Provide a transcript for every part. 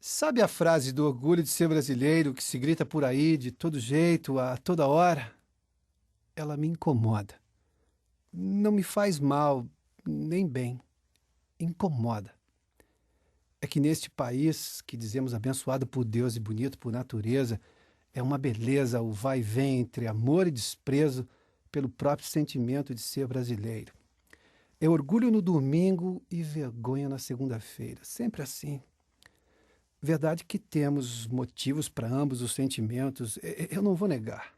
Sabe a frase do orgulho de ser brasileiro que se grita por aí de todo jeito, a toda hora? Ela me incomoda. Não me faz mal, nem bem. Incomoda. É que neste país, que dizemos abençoado por Deus e bonito por natureza, é uma beleza o vai e vem entre amor e desprezo pelo próprio sentimento de ser brasileiro. É orgulho no domingo e vergonha na segunda-feira. Sempre assim. Verdade que temos motivos para ambos os sentimentos, eu não vou negar.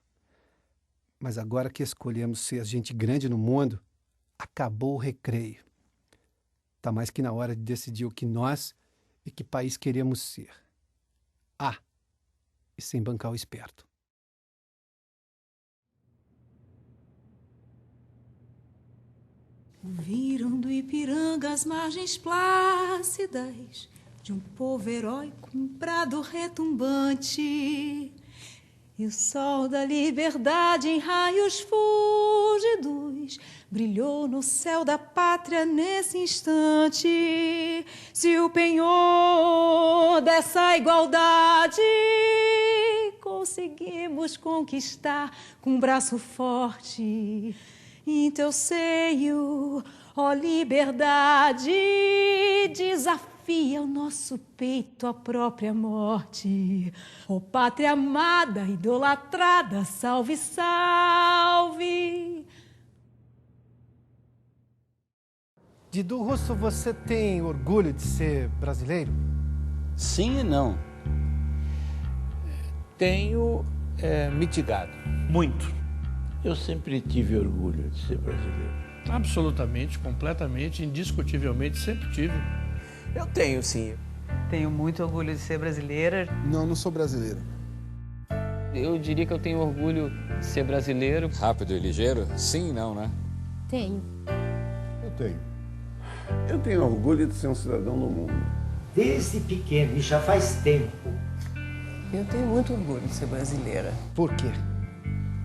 Mas agora que escolhemos ser gente grande no mundo, acabou o recreio. Está mais que na hora de decidir o que nós e que país queremos ser. E sem bancar o esperto. Viram do Ipiranga as margens plácidas de um povo heróico, um prado retumbante. E o sol da liberdade em raios fúlgidos brilhou no céu da pátria nesse instante. Se o penhor dessa igualdade conseguimos conquistar com um braço forte, em teu seio, ó liberdade, desafia o nosso peito à própria morte. Ó pátria amada, idolatrada, salve, salve. Didu Russo, você tem orgulho de ser brasileiro? Sim e não. Tenho mitigado. Muito. Eu sempre tive orgulho de ser brasileiro. Absolutamente, completamente, indiscutivelmente, sempre tive. Eu tenho, sim. Tenho muito orgulho de ser brasileira. Não sou brasileiro. Eu diria que eu tenho orgulho de ser brasileiro. Rápido e ligeiro? Sim e não, né? Tenho. Eu tenho. Eu tenho orgulho de ser um cidadão do mundo. Desde pequeno, e já faz tempo. Eu tenho muito orgulho de ser brasileira. Por quê?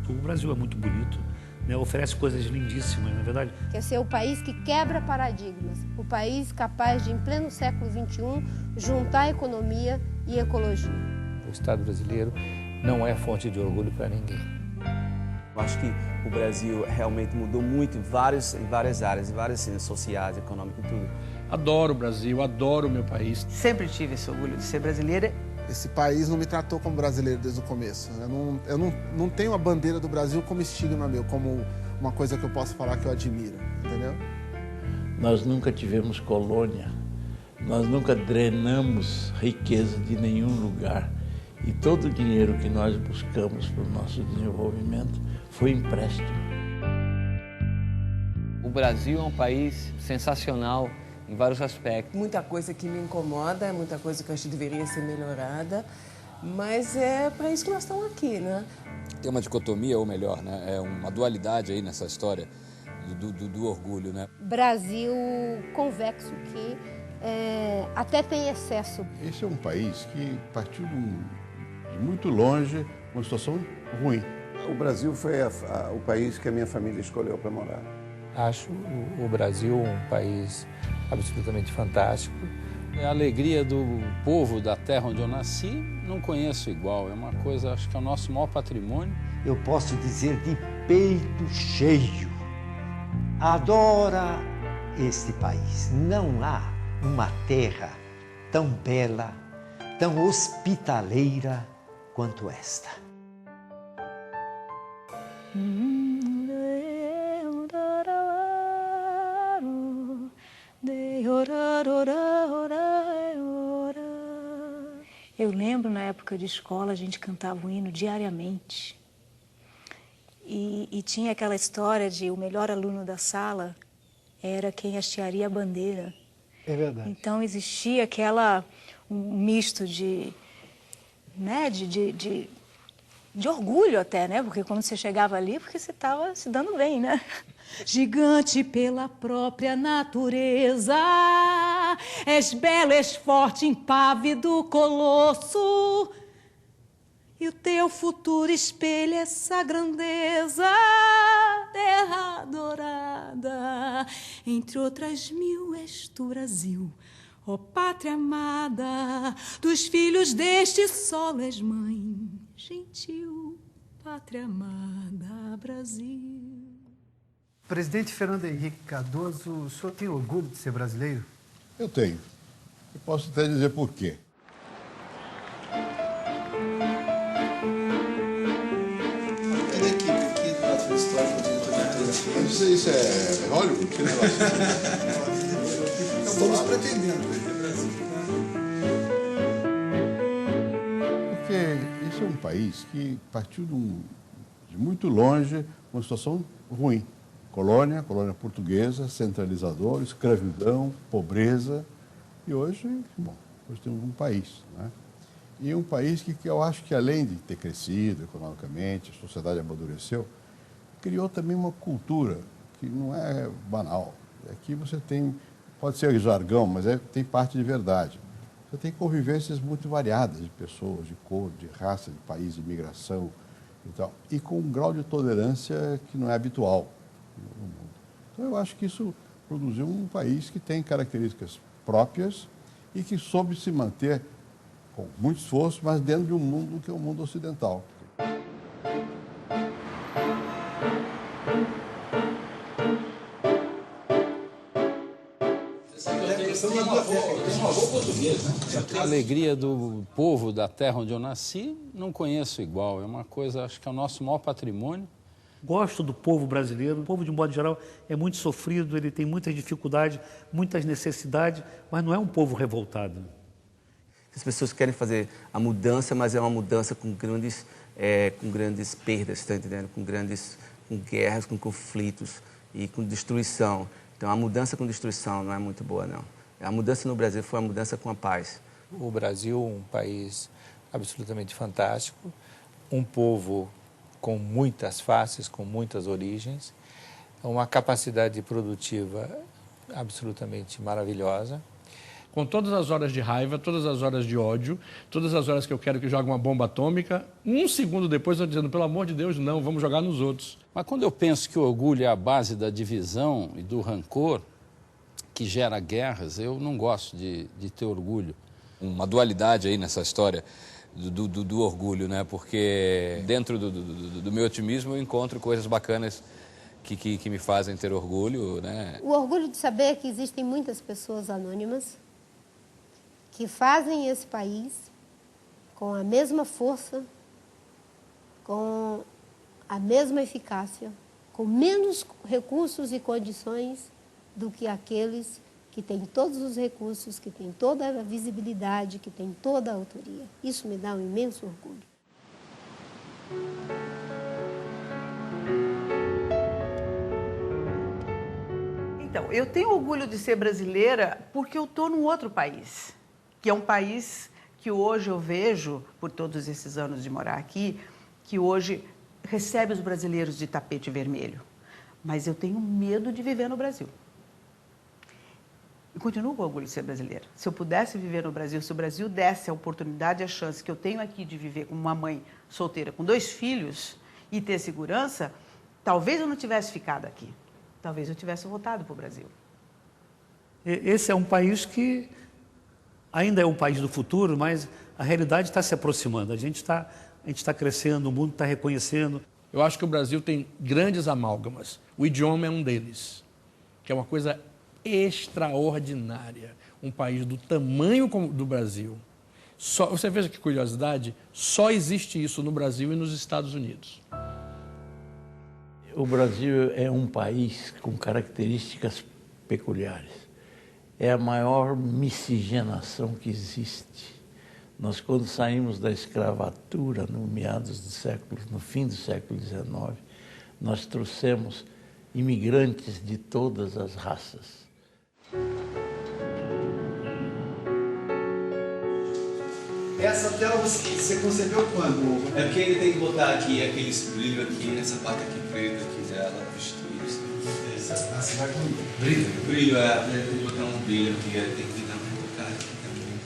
O Brasil é muito bonito, né? Oferece coisas lindíssimas, não é verdade? Quer ser o país que quebra paradigmas, o país capaz de, em pleno século XXI, juntar economia e ecologia. O Estado brasileiro não é fonte de orgulho para ninguém. Eu acho que o Brasil realmente mudou muito em várias áreas, em várias ciências sociais, econômicas e tudo. Adoro o Brasil, adoro o meu país. Sempre tive esse orgulho de ser brasileira. Esse país não me tratou como brasileiro desde o começo. Eu não tenho a bandeira do Brasil como estigma meu, como uma coisa que eu posso falar que eu admiro, entendeu? Nós nunca tivemos colônia, nós nunca drenamos riqueza de nenhum lugar. E todo o dinheiro que nós buscamos para o nosso desenvolvimento foi empréstimo. O Brasil é um país sensacional em vários aspectos. Muita coisa que me incomoda, muita coisa que eu acho que deveria ser melhorada, mas é para isso que nós estamos aqui, né? Tem uma dicotomia, ou melhor, né? É uma dualidade aí nessa história do orgulho, né? Brasil convexo, que até tem excesso. Esse é um país que partiu de muito longe, uma situação ruim. O Brasil foi o país que a minha família escolheu para morar. Acho o Brasil um país absolutamente fantástico. A alegria do povo da terra onde eu nasci, não conheço igual. É uma coisa, acho que é o nosso maior patrimônio. Eu posso dizer de peito cheio. Adora este país. Não há uma terra tão bela, tão hospitaleira quanto esta. Eu lembro, na época de escola, a gente cantava o hino diariamente. E tinha aquela história de o melhor aluno da sala era quem hastearia a bandeira. É verdade. Então existia um misto de orgulho até, né? Porque quando você chegava ali, porque você estava se dando bem, né? Gigante pela própria natureza, és belo, és forte, impávido colosso, e o teu futuro espelha essa grandeza, terra dourada. Entre outras mil és tu, Brasil, Ó pátria amada, dos filhos deste sol és mãe, gentil pátria amada, Brasil. Presidente Fernando Henrique Cardoso, o senhor tem orgulho de ser brasileiro? Eu tenho. Eu posso até dizer por quê. Cadê a equipe aqui do Teatro Histórico de Isso é Hollywood? Que negócio? Estamos pretendendo. Porque esse é um país que partiu de muito longe, uma situação ruim. Colônia portuguesa, centralizador, escravidão, pobreza. E hoje, bom, hoje temos um país, né? E um país que eu acho que, além de ter crescido economicamente, a sociedade amadureceu, criou também uma cultura que não é banal. Aqui você tem, pode ser jargão, mas tem parte de verdade. Você tem convivências muito variadas de pessoas, de cor, de raça, de país, de imigração e tal. E com um grau de tolerância que não é habitual no mundo. Então, eu acho que isso produziu um país que tem características próprias e que soube se manter com muito esforço, mas dentro de um mundo que é o mundo ocidental. A alegria do povo da terra onde eu nasci, não conheço igual. É uma coisa, acho que é o nosso maior patrimônio. Gosto do povo brasileiro. O povo, de um modo geral, é muito sofrido, ele tem muitas dificuldades, muitas necessidades, mas não é um povo revoltado. As pessoas querem fazer a mudança, mas é uma mudança com grandes perdas, está entendendo? Com guerras, com conflitos e com destruição. Então, a mudança com destruição não é muito boa, não. A mudança no Brasil foi uma mudança com a paz. O Brasil, um país absolutamente fantástico, um povo com muitas faces, com muitas origens, uma capacidade produtiva absolutamente maravilhosa. Com todas as horas de raiva, todas as horas de ódio, todas as horas que eu quero que jogue uma bomba atômica, um segundo depois eu estou dizendo, pelo amor de Deus, não, vamos jogar nos outros. Mas quando eu penso que o orgulho é a base da divisão e do rancor, que gera guerras, eu não gosto de ter orgulho. Uma dualidade aí nessa história do orgulho, né? Porque dentro do meu otimismo eu encontro coisas bacanas que me fazem ter orgulho, né? O orgulho de saber que existem muitas pessoas anônimas que fazem esse país com a mesma força, com a mesma eficácia, com menos recursos e condições do que aqueles que têm todos os recursos, que têm toda a visibilidade, que têm toda a autoria. Isso me dá um imenso orgulho. Então, eu tenho orgulho de ser brasileira porque eu estou num outro país, que é um país que hoje eu vejo, por todos esses anos de morar aqui, que hoje recebe os brasileiros de tapete vermelho. Mas eu tenho medo de viver no Brasil. Eu continuo com orgulho de ser brasileira. Se eu pudesse viver no Brasil, se o Brasil desse a oportunidade e a chance que eu tenho aqui de viver como uma mãe solteira com 2 filhos e ter segurança, talvez eu não tivesse ficado aqui. Talvez eu tivesse voltado para o Brasil. Esse é um país que ainda é um país do futuro, mas a realidade está se aproximando. A gente está crescendo, o mundo está reconhecendo. Eu acho que o Brasil tem grandes amálgamas. O idioma é um deles, que é uma coisa extraordinária. Um país do tamanho do Brasil. Você veja que curiosidade, só existe isso no Brasil e nos Estados Unidos. O Brasil é um país com características peculiares. É a maior miscigenação que existe. Nós, quando saímos da escravatura no fim do século XIX, nós trouxemos imigrantes de todas as raças. Essa tela você concebeu quando? É porque ele tem que botar aqui aqueles brilhos aqui, nessa parte aqui preta aqui dela, vestidos. Você vai com brilho? Brilho, tem que botar um brilho aqui, tem que botar aqui também.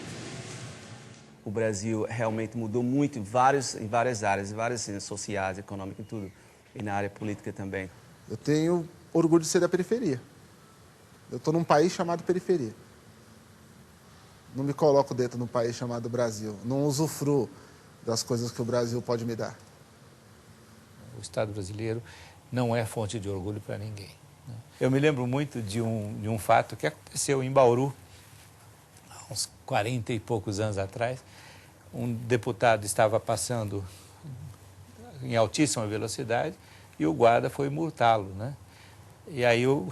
O Brasil realmente mudou muito em várias áreas, várias sociais, econômicas e tudo. E na área política também. Eu tenho orgulho de ser da periferia. Eu estou num país chamado periferia. não me coloco dentro de um país chamado Brasil. Não usufruo das coisas que o Brasil pode me dar. O Estado brasileiro não é fonte de orgulho para ninguém. Eu me lembro muito de um fato que aconteceu em Bauru, há uns 40 e poucos anos atrás. Um deputado estava passando em altíssima velocidade e o guarda foi multá-lo, né? E aí o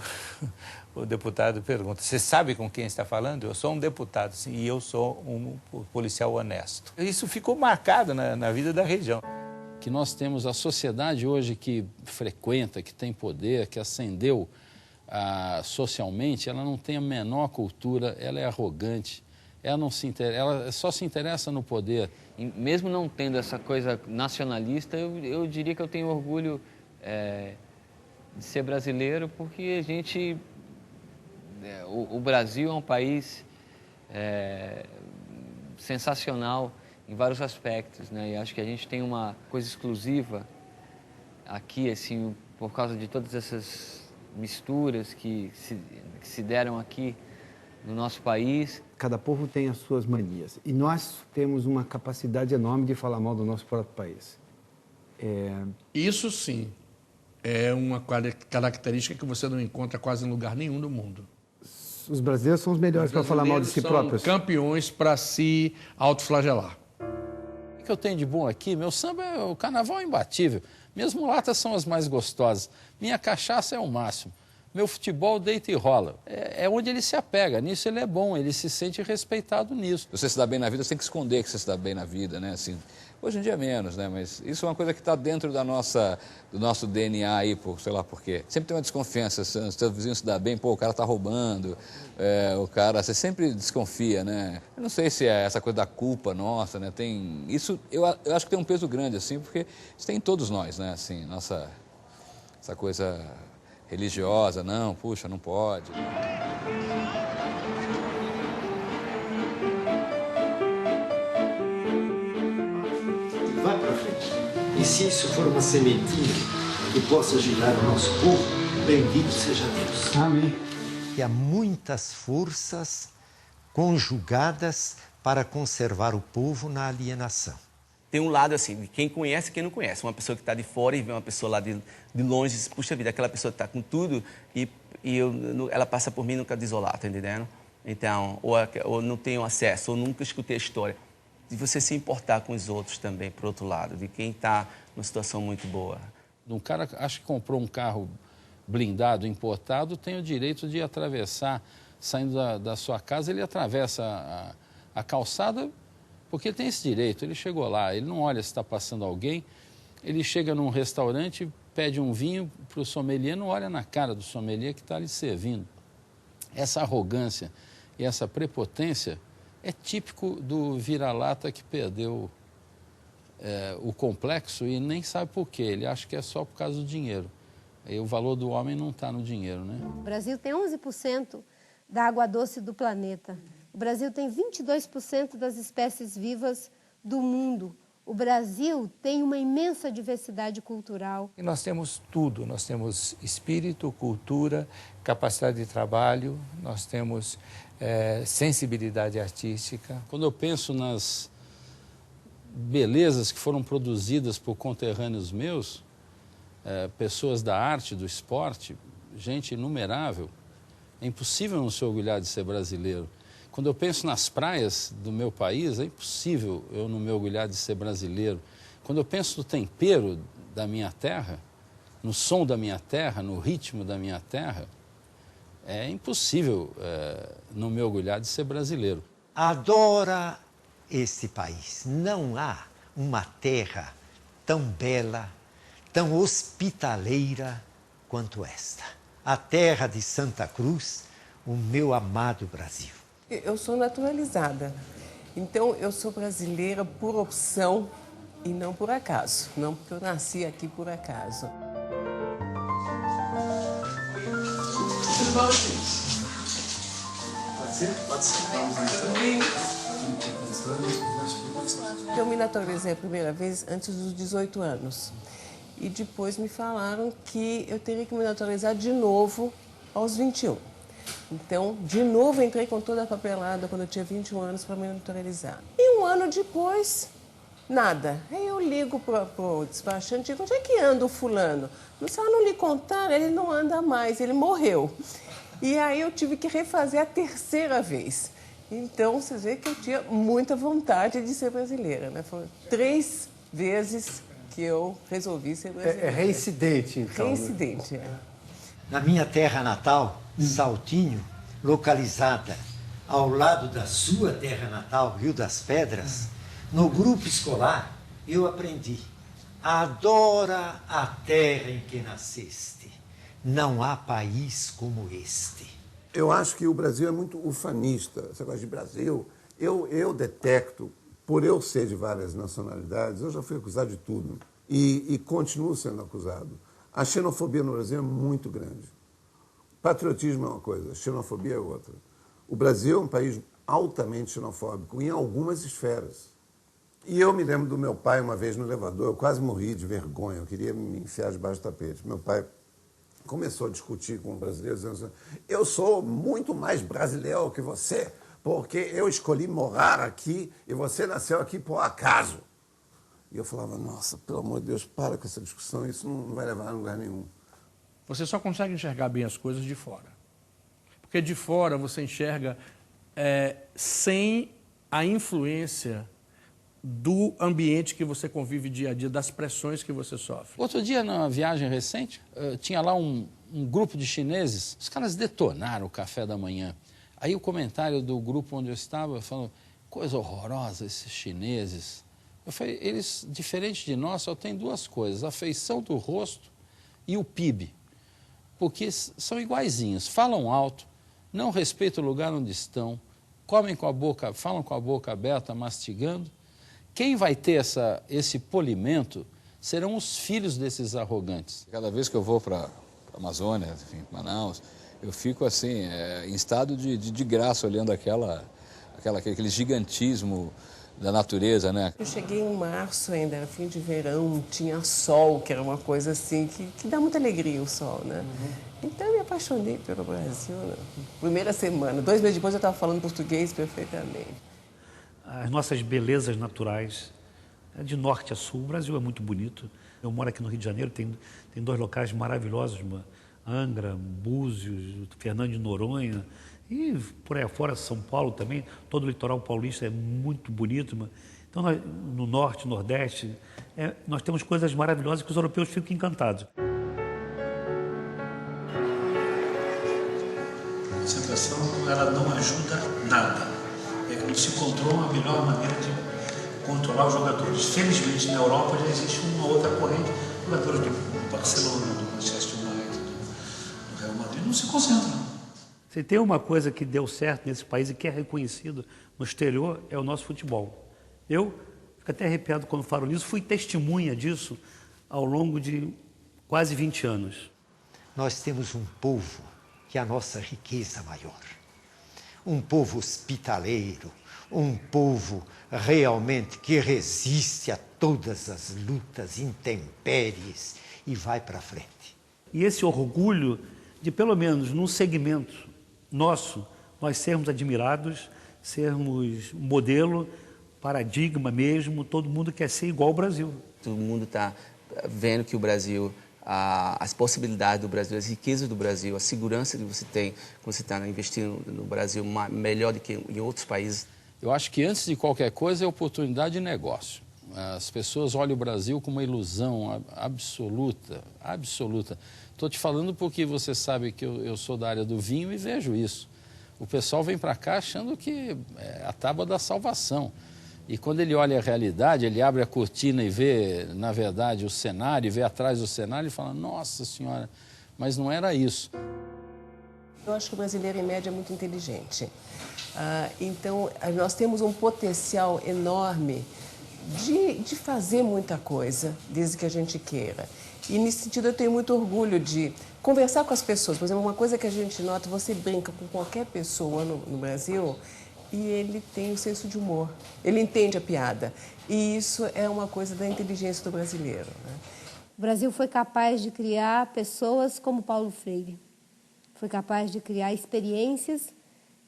deputado pergunta: você sabe com quem está falando? Eu sou um deputado, sim, e eu sou um policial honesto. Isso ficou marcado na vida da região. Que nós temos a sociedade hoje que frequenta, que tem poder, que ascendeu socialmente, ela não tem a menor cultura, ela é arrogante, ela só se interessa no poder. E mesmo não tendo essa coisa nacionalista, eu diria que eu tenho orgulho de ser brasileiro, porque a gente... o Brasil é um país sensacional em vários aspectos, né? E acho que a gente tem uma coisa exclusiva aqui, assim, por causa de todas essas misturas que se deram aqui no nosso país. Cada povo tem as suas manias e nós temos uma capacidade enorme de falar mal do nosso próprio país. Isso sim é uma característica que você não encontra quase em lugar nenhum do mundo. Os brasileiros são os melhores para falar mal de si próprios. São campeões para se autoflagelar. O que eu tenho de bom aqui? Meu samba, o carnaval é imbatível. Minhas mulatas são as mais gostosas. Minha cachaça é o máximo. Meu futebol deita e rola. É onde ele se apega. Nisso ele é bom, ele se sente respeitado nisso. Você se dá bem na vida, você tem que esconder que você se dá bem na vida, né? Assim, hoje em dia é menos, né? Mas isso é uma coisa que está dentro do nosso DNA aí, sei lá por quê. Sempre tem uma desconfiança. Se o seu vizinho se dá bem, pô, o cara está roubando, você sempre desconfia, né? Eu não sei se é essa coisa da culpa nossa, né? Isso, eu acho que tem um peso grande, assim, porque isso tem em todos nós, né? Assim, essa coisa religiosa, não, puxa, não pode. Vai para frente. E se isso for uma sementinha que possa girar o nosso povo, bendito seja Deus. Amém. E há muitas forças conjugadas para conservar o povo na alienação. Tem um lado assim, de quem conhece e quem não conhece. Uma pessoa que está de fora e vê uma pessoa lá de longe e diz, puxa vida, aquela pessoa está com tudo e ela passa por mim e nunca diz olá, tá entendendo? Então, ou não tenho acesso, ou nunca escutei a história. De você se importar com os outros também, por outro lado, de quem está numa situação muito boa. Um cara, acho que comprou um carro blindado, importado, tem o direito de atravessar, saindo da sua casa, ele atravessa a calçada, porque ele tem esse direito. Ele chegou lá, ele não olha se está passando alguém, ele chega num restaurante, pede um vinho para o sommelier, não olha na cara do sommelier que está lhe servindo. Essa arrogância e essa prepotência é típico do vira-lata que perdeu o complexo e nem sabe por quê. Ele acha que é só por causa do dinheiro. E o valor do homem não está no dinheiro, né? O Brasil tem 11% da água doce do planeta. O Brasil tem 22% das espécies vivas do mundo. O Brasil tem uma imensa diversidade cultural. E nós temos tudo. Nós temos espírito, cultura, capacidade de trabalho, nós temos sensibilidade artística. Quando eu penso nas belezas que foram produzidas por conterrâneos meus, pessoas da arte, do esporte, gente inumerável, é impossível não se orgulhar de ser brasileiro. Quando eu penso nas praias do meu país, é impossível eu não me orgulhar de ser brasileiro. Quando eu penso no tempero da minha terra, no som da minha terra, no ritmo da minha terra, é impossível não me orgulhar de ser brasileiro. Adora este país. Não há uma terra tão bela, tão hospitaleira quanto esta. A terra de Santa Cruz, o meu amado Brasil. Eu sou naturalizada, então eu sou brasileira por opção e não por acaso. Não porque eu nasci aqui por acaso. Tudo bom, gente? Pode ser? Pode ser. Eu me naturalizei a primeira vez antes dos 18 anos. E depois me falaram que eu teria que me naturalizar de novo aos 21. Então, de novo, entrei com toda a papelada quando eu tinha 21 anos para me naturalizar. E um ano depois, nada. Aí eu ligo para o despachante e digo, onde é que anda o fulano? Não lhe contaram, ele não anda mais, ele morreu. E aí eu tive que refazer a terceira vez. Então, vocês veem que eu tinha muita vontade de ser brasileira, né? Foram 3 vezes que eu resolvi ser brasileira. É reincidente, então. Reincidente, é. Na minha terra natal, Saltinho, localizada ao lado da sua terra natal, Rio das Pedras, no grupo escolar, eu aprendi: adora a terra em que nasceste, não há país como este. Eu acho que o Brasil é muito ufanista. Esse negócio de Brasil, eu detecto, por eu ser de várias nacionalidades, eu já fui acusado de tudo e continuo sendo acusado. A xenofobia no Brasil é muito grande. Patriotismo é uma coisa, xenofobia é outra. O Brasil é um país altamente xenofóbico em algumas esferas. E eu me lembro do meu pai uma vez no elevador, eu quase morri de vergonha, eu queria me enfiar debaixo do tapete. Meu pai começou a discutir com o brasileiro, dizendo assim, eu sou muito mais brasileiro que você, porque eu escolhi morar aqui e você nasceu aqui por acaso. E eu falava, nossa, pelo amor de Deus, para com essa discussão, isso não vai levar a lugar nenhum. Você só consegue enxergar bem as coisas de fora. Porque de fora você enxerga sem a influência do ambiente que você convive dia a dia, das pressões que você sofre. Outro dia, numa viagem recente, tinha lá um grupo de chineses, os caras detonaram o café da manhã. Aí o comentário do grupo onde eu estava, falando, coisa horrorosa esses chineses. Eu falei, eles, diferente de nós, só tem 2 coisas, a feição do rosto e o PIB. Porque são iguaizinhos, falam alto, não respeitam o lugar onde estão, comem com a boca, falam com a boca aberta, mastigando. Quem vai ter esse polimento serão os filhos desses arrogantes. Cada vez que eu vou para a Amazônia, enfim, Manaus, eu fico assim, em estado de graça, olhando aquele gigantismo da natureza, né? Eu cheguei em março ainda, era fim de verão, tinha sol, que era uma coisa assim, que dá muita alegria o sol, né? Então eu me apaixonei pelo Brasil, né? Primeira semana, 2 meses depois eu estava falando português perfeitamente. As nossas belezas naturais, de norte a sul, o Brasil é muito bonito. Eu moro aqui no Rio de Janeiro, tem 2 locais maravilhosos, Angra, Búzios, Fernando de Noronha, e por aí afora, São Paulo também, todo o litoral paulista é muito bonito. Então, no norte, nordeste, nós temos coisas maravilhosas que os europeus ficam encantados. A concentração, ela não ajuda nada. É como se encontrou uma melhor maneira de controlar os jogadores. Felizmente, na Europa já existe uma outra corrente. Jogadores do Barcelona, do Manchester United, do Real Madrid, não se concentram. Se tem uma coisa que deu certo nesse país e que é reconhecido no exterior, é o nosso futebol. Eu fico até arrepiado quando falo nisso, fui testemunha disso ao longo de quase 20 anos. Nós temos um povo que é a nossa riqueza maior. Um povo hospitaleiro, um povo realmente que resiste a todas as lutas, intempéries e vai para frente. E esse orgulho de, pelo menos num segmento nosso, nós sermos admirados, sermos modelo, paradigma mesmo, todo mundo quer ser igual ao Brasil. Todo mundo está vendo que o Brasil, as possibilidades do Brasil, as riquezas do Brasil, a segurança que você tem quando você está investindo no Brasil melhor do que em outros países. Eu acho que antes de qualquer coisa é oportunidade de negócio. As pessoas olham o Brasil como uma ilusão absoluta, absoluta. Estou te falando porque você sabe que eu sou da área do vinho e vejo isso. O pessoal vem para cá achando que é a tábua da salvação. E quando ele olha a realidade, ele abre a cortina e vê, na verdade, o cenário, e vê atrás do cenário e fala, nossa senhora, mas não era isso. Eu acho que o brasileiro, em média, é muito inteligente. Então, nós temos um potencial enorme de fazer muita coisa, desde que a gente queira. E, nesse sentido, eu tenho muito orgulho de conversar com as pessoas. Por exemplo, uma coisa que a gente nota, você brinca com qualquer pessoa no Brasil e ele tem o senso de humor. Ele entende a piada. E isso é uma coisa da inteligência do brasileiro, né? O Brasil foi capaz de criar pessoas como Paulo Freire. foi capaz de criar experiências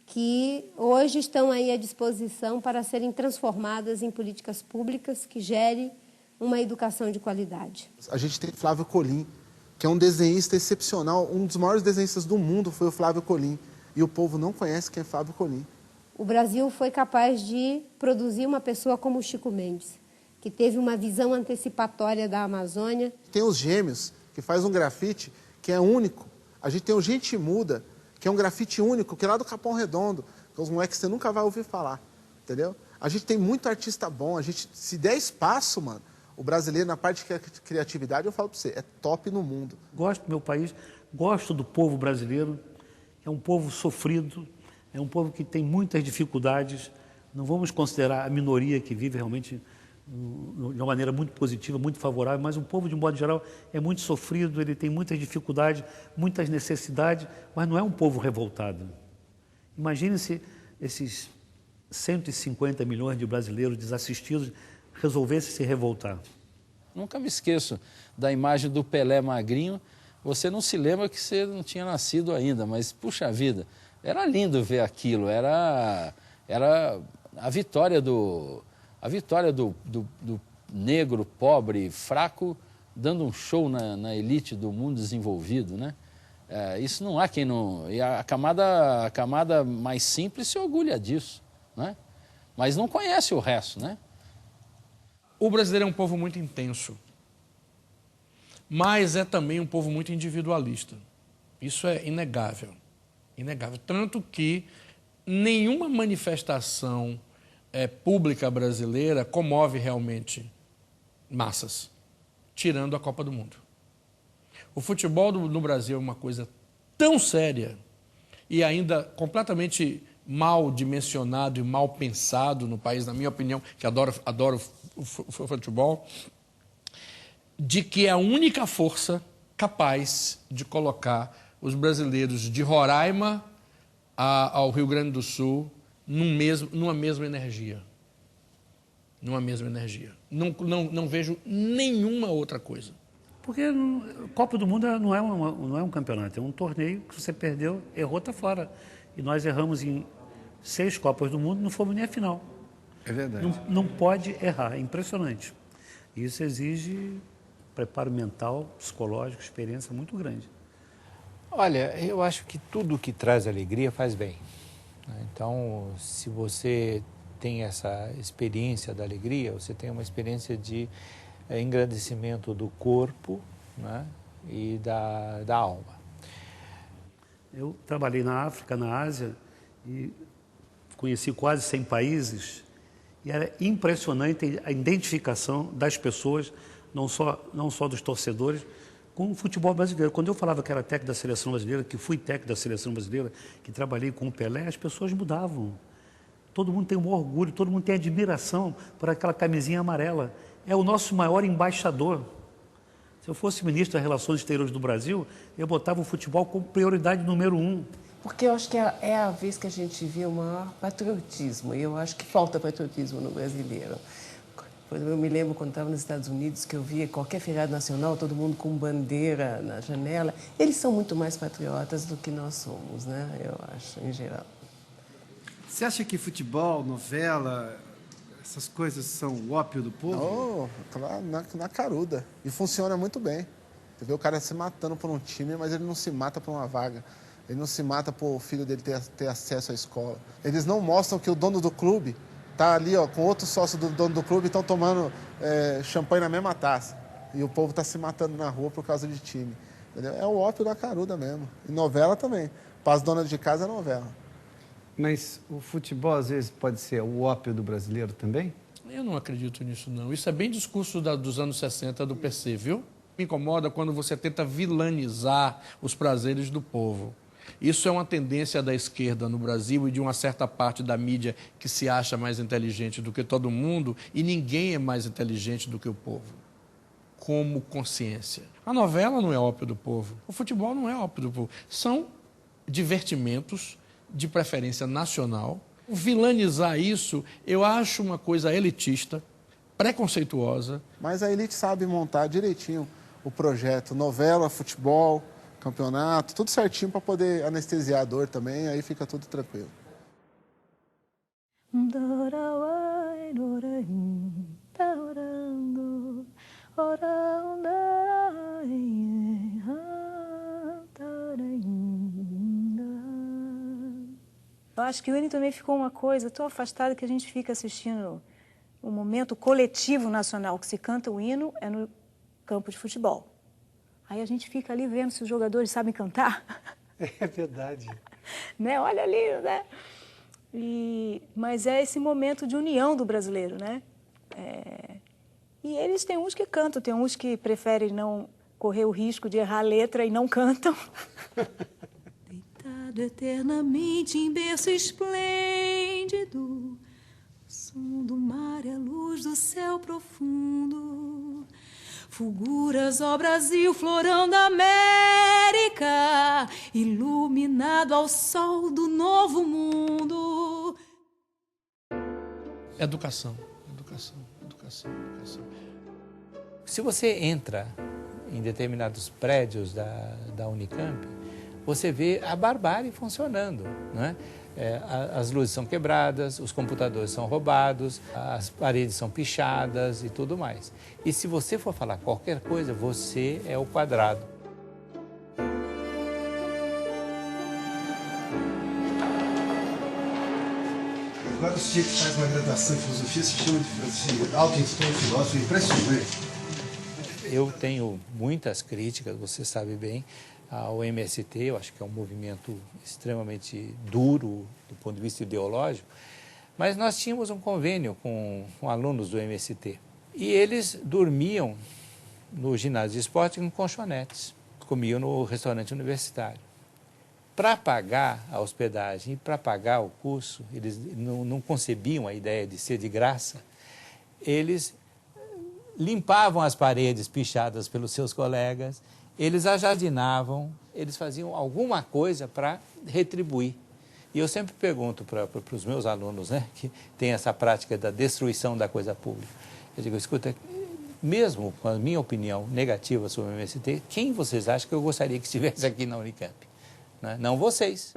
que hoje estão aí à disposição para serem transformadas em políticas públicas que gerem uma educação de qualidade. A gente tem Flávio Colim, que é um desenhista excepcional, um dos maiores desenhistas do mundo foi o Flávio Colim, e o povo não conhece quem é Flávio Colim. O Brasil foi capaz de produzir uma pessoa como o Chico Mendes, que teve uma visão antecipatória da Amazônia. Tem os Gêmeos, que faz um grafite que é único. A gente tem o Gente Muda, que é um grafite único, que é lá do Capão Redondo, que os moleques você nunca vai ouvir falar, entendeu? A gente tem muito artista bom, a gente, se der espaço, mano, o brasileiro na parte de criatividade, eu falo pra você, é top no mundo. Gosto do meu país, gosto do povo brasileiro, é um povo sofrido, é um povo que tem muitas dificuldades, não vamos considerar a minoria que vive realmente de uma maneira muito positiva, muito favorável, mas o povo, de um modo geral, é muito sofrido, ele tem muitas dificuldades, muitas necessidades, mas não é um povo revoltado. Imagine-se esses 150 milhões de brasileiros desassistidos resolvessem se revoltar. Nunca me esqueço da imagem do Pelé magrinho. Você não se lembra que você não tinha nascido ainda, mas, puxa vida, era lindo ver aquilo, era a vitória do negro, pobre, fraco, dando um show na elite do mundo desenvolvido, né? Isso não há quem não... E a camada mais simples se orgulha disso, né? Mas não conhece o resto, né? O brasileiro é um povo muito intenso, mas é também um povo muito individualista. Isso é inegável, inegável. Tanto que nenhuma manifestação pública brasileira comove realmente massas, tirando a Copa do Mundo. O futebol no Brasil é uma coisa tão séria e ainda completamente mal dimensionado e mal pensado no país, na minha opinião, que adoro o futebol, de que é a única força capaz de colocar os brasileiros de Roraima ao Rio Grande do Sul numa mesma energia. Numa mesma energia. Não vejo nenhuma outra coisa. Porque a Copa do Mundo não é um campeonato, é um torneio que você perdeu, errou, tá fora. E nós erramos em 6 Copas do Mundo, não fomos nem a final. É verdade. Não pode errar, é impressionante. Isso exige preparo mental, psicológico, experiência muito grande. Olha, eu acho que tudo que traz alegria faz bem. Então, se você tem essa experiência da alegria, você tem uma experiência de engrandecimento do corpo, né, e da alma. Eu trabalhei na África, na Ásia, e conheci quase 100 países, e era impressionante a identificação das pessoas, não só dos torcedores, com o futebol brasileiro. Quando eu falava que era técnico da seleção brasileira, que fui técnico da seleção brasileira, que trabalhei com o Pelé, as pessoas mudavam. Todo mundo tem um orgulho, todo mundo tem admiração por aquela camisinha amarela. É o nosso maior embaixador. Se eu fosse ministro das Relações Exteriores do Brasil, eu botava o futebol como prioridade número 1. Porque eu acho que é a vez que a gente vê o maior patriotismo, e eu acho que falta patriotismo no brasileiro. Eu me lembro quando estava nos Estados Unidos, que eu via qualquer feriado nacional, todo mundo com bandeira na janela. Eles são muito mais patriotas do que nós somos, né? Eu acho, em geral. Você acha que futebol, novela, essas coisas são o ópio do povo? Na caruda. E funciona muito bem. Você vê o cara se matando por um time, mas ele não se mata por uma vaga. Ele não se mata por o filho dele ter acesso à escola. Eles não mostram que o dono do clube está ali, ó, com outro sócio do dono do clube, estão tomando champanhe na mesma taça. E o povo está se matando na rua por causa de time. Entendeu? É o ópio da caruda mesmo. E novela também. Para as donas de casa é novela. Mas o futebol, às vezes, pode ser o ópio do brasileiro também? Eu não acredito nisso, não. Isso é bem discurso dos anos 60 do PC, viu? Me incomoda quando você tenta vilanizar os prazeres do povo. Isso é uma tendência da esquerda no Brasil e de uma certa parte da mídia que se acha mais inteligente do que todo mundo, e ninguém é mais inteligente do que o povo, como consciência. A novela não é ópio do povo, o futebol não é ópio do povo. São divertimentos de preferência nacional. Vilanizar isso, eu acho uma coisa elitista, preconceituosa. Mas a elite sabe montar direitinho o projeto, novela, futebol, campeonato, tudo certinho para poder anestesiar a dor também, aí fica tudo tranquilo. Eu acho que o hino também ficou uma coisa tão afastada que a gente fica assistindo o momento coletivo nacional que se canta o hino é no campo de futebol. Aí a gente fica ali vendo se os jogadores sabem cantar. É verdade. Né? Olha ali, né? Mas é esse momento de união do brasileiro, né? E eles têm uns que cantam, tem uns que preferem não correr o risco de errar a letra e não cantam. Deitado eternamente em berço esplêndido, o som do mar é a luz do céu profundo. Fulguras, ó Brasil, florão da América, iluminado ao sol do novo mundo. Educação, educação, educação, educação. Se você entra em determinados prédios da Unicamp, você vê a barbárie funcionando, não é? As luzes são quebradas, os computadores são roubados, as paredes são pichadas e tudo mais. E se você for falar qualquer coisa, você é o quadrado. Agora, esse dia que faz uma graduação em filosofia se chama de auto-intitulado filósofo, impressionante. Eu tenho muitas críticas, você sabe bem, ao MST, eu acho que é um movimento extremamente duro do ponto de vista ideológico, mas nós tínhamos um convênio com alunos do MST e eles dormiam no ginásio de esporte com colchonetes, comiam no restaurante universitário. Para pagar a hospedagem e para pagar o curso, eles não concebiam a ideia de ser de graça, eles limpavam as paredes pichadas pelos seus colegas, eles ajardinavam, eles faziam alguma coisa para retribuir. E eu sempre pergunto para os meus alunos, né, que têm essa prática da destruição da coisa pública, eu digo, escuta, mesmo com a minha opinião negativa sobre o MST, quem vocês acham que eu gostaria que estivesse aqui na Unicamp? Né? Não vocês.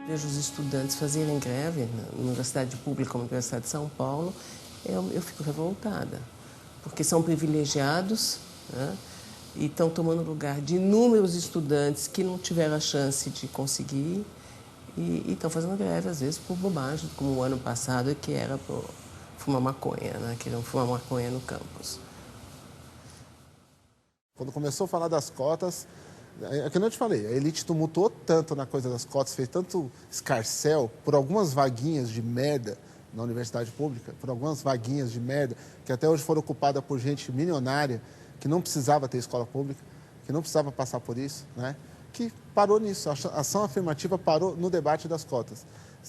Vejo os estudantes fazerem greve na universidade pública como a Universidade de São Paulo, eu fico revoltada. Porque são privilegiados, né, e estão tomando lugar de inúmeros estudantes que não tiveram a chance de conseguir e estão fazendo greve, às vezes, por bobagem, como o ano passado, que era por fumar maconha, né, queriam fumar maconha no campus. Quando começou a falar das cotas, é que eu te falei, a elite tumultuou tanto na coisa das cotas, fez tanto escarcéu por algumas vaguinhas de merda na universidade pública, por algumas vaguinhas de merda, que até hoje foram ocupadas por gente milionária, que não precisava ter escola pública, que não precisava passar por isso, né? Que parou nisso. A ação afirmativa parou no debate das cotas.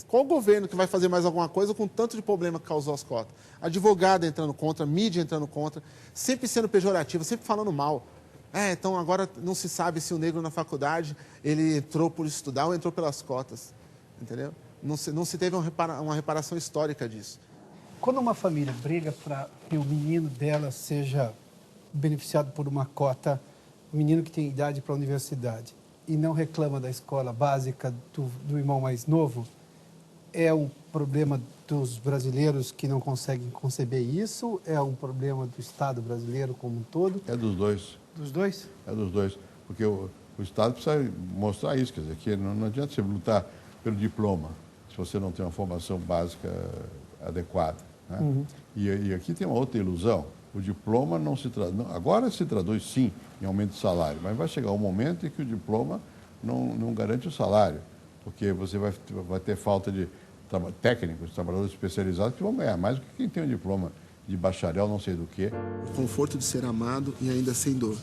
Qual governo que vai fazer mais alguma coisa com tanto de problema que causou as cotas? Advogado entrando contra, mídia entrando contra, sempre sendo pejorativo, sempre falando mal. Então agora não se sabe se o negro na faculdade ele entrou por estudar ou entrou pelas cotas, entendeu? Não se teve uma reparação histórica disso. Quando uma família briga para que o menino dela seja beneficiado por uma cota, o menino que tem idade para a universidade, e não reclama da escola básica do irmão mais novo, é um problema dos brasileiros que não conseguem conceber isso? É um problema do Estado brasileiro como um todo? É dos dois. Dos dois? É dos dois. Porque o Estado precisa mostrar isso, quer dizer, que não adianta você lutar pelo diploma se você não tem uma formação básica adequada. Né? Uhum. E aqui tem uma outra ilusão. O diploma não se traduz... Agora se traduz, sim, em aumento de salário, mas vai chegar um momento em que o diploma não garante o salário, porque você vai ter falta de técnicos, trabalhadores especializados que vão ganhar mais do que quem tem um diploma de bacharel, não sei do quê. O conforto de ser amado e ainda sem dor.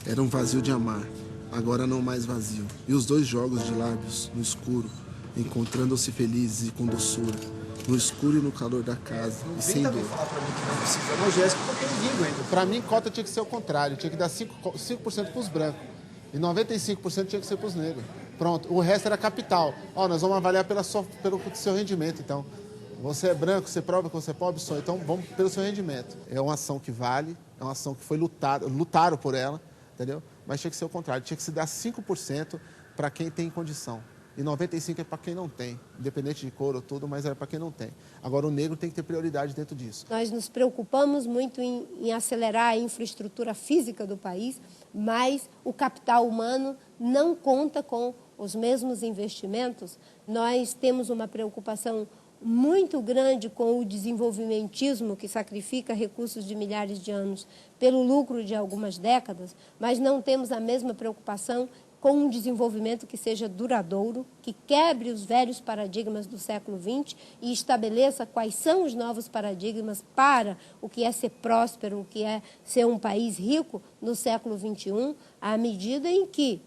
Era um vazio de amar, agora não mais vazio. E os dois jogos de lábios, no escuro, encontrando-se felizes e com doçura, no escuro e no calor da casa, e sem dor. Não, Jéssica, porque eu digo ainda. Para mim, cota tinha que ser o contrário, tinha que dar 5% para os brancos. E 95% tinha que ser para os negros. Pronto, o resto era capital. Nós vamos avaliar pelo seu rendimento, então. Você é branco, você prova que você é pobre, então vamos pelo seu rendimento. É uma ação que vale, É uma ação que foi lutaram por ela, entendeu? Mas tinha que ser o contrário, tinha que se dar 5% para quem tem condição. E 95% é para quem não tem, independente de cor ou tudo, mas era para quem não tem. Agora, o negro tem que ter prioridade dentro disso. Nós nos preocupamos muito em acelerar a infraestrutura física do país, mas o capital humano não conta com os mesmos investimentos. Nós temos uma preocupação muito grande com o desenvolvimentismo que sacrifica recursos de milhares de anos pelo lucro de algumas décadas, mas não temos a mesma preocupação com um desenvolvimento que seja duradouro, que quebre os velhos paradigmas do século XX e estabeleça quais são os novos paradigmas para o que é ser próspero, o que é ser um país rico no século XXI, à medida em que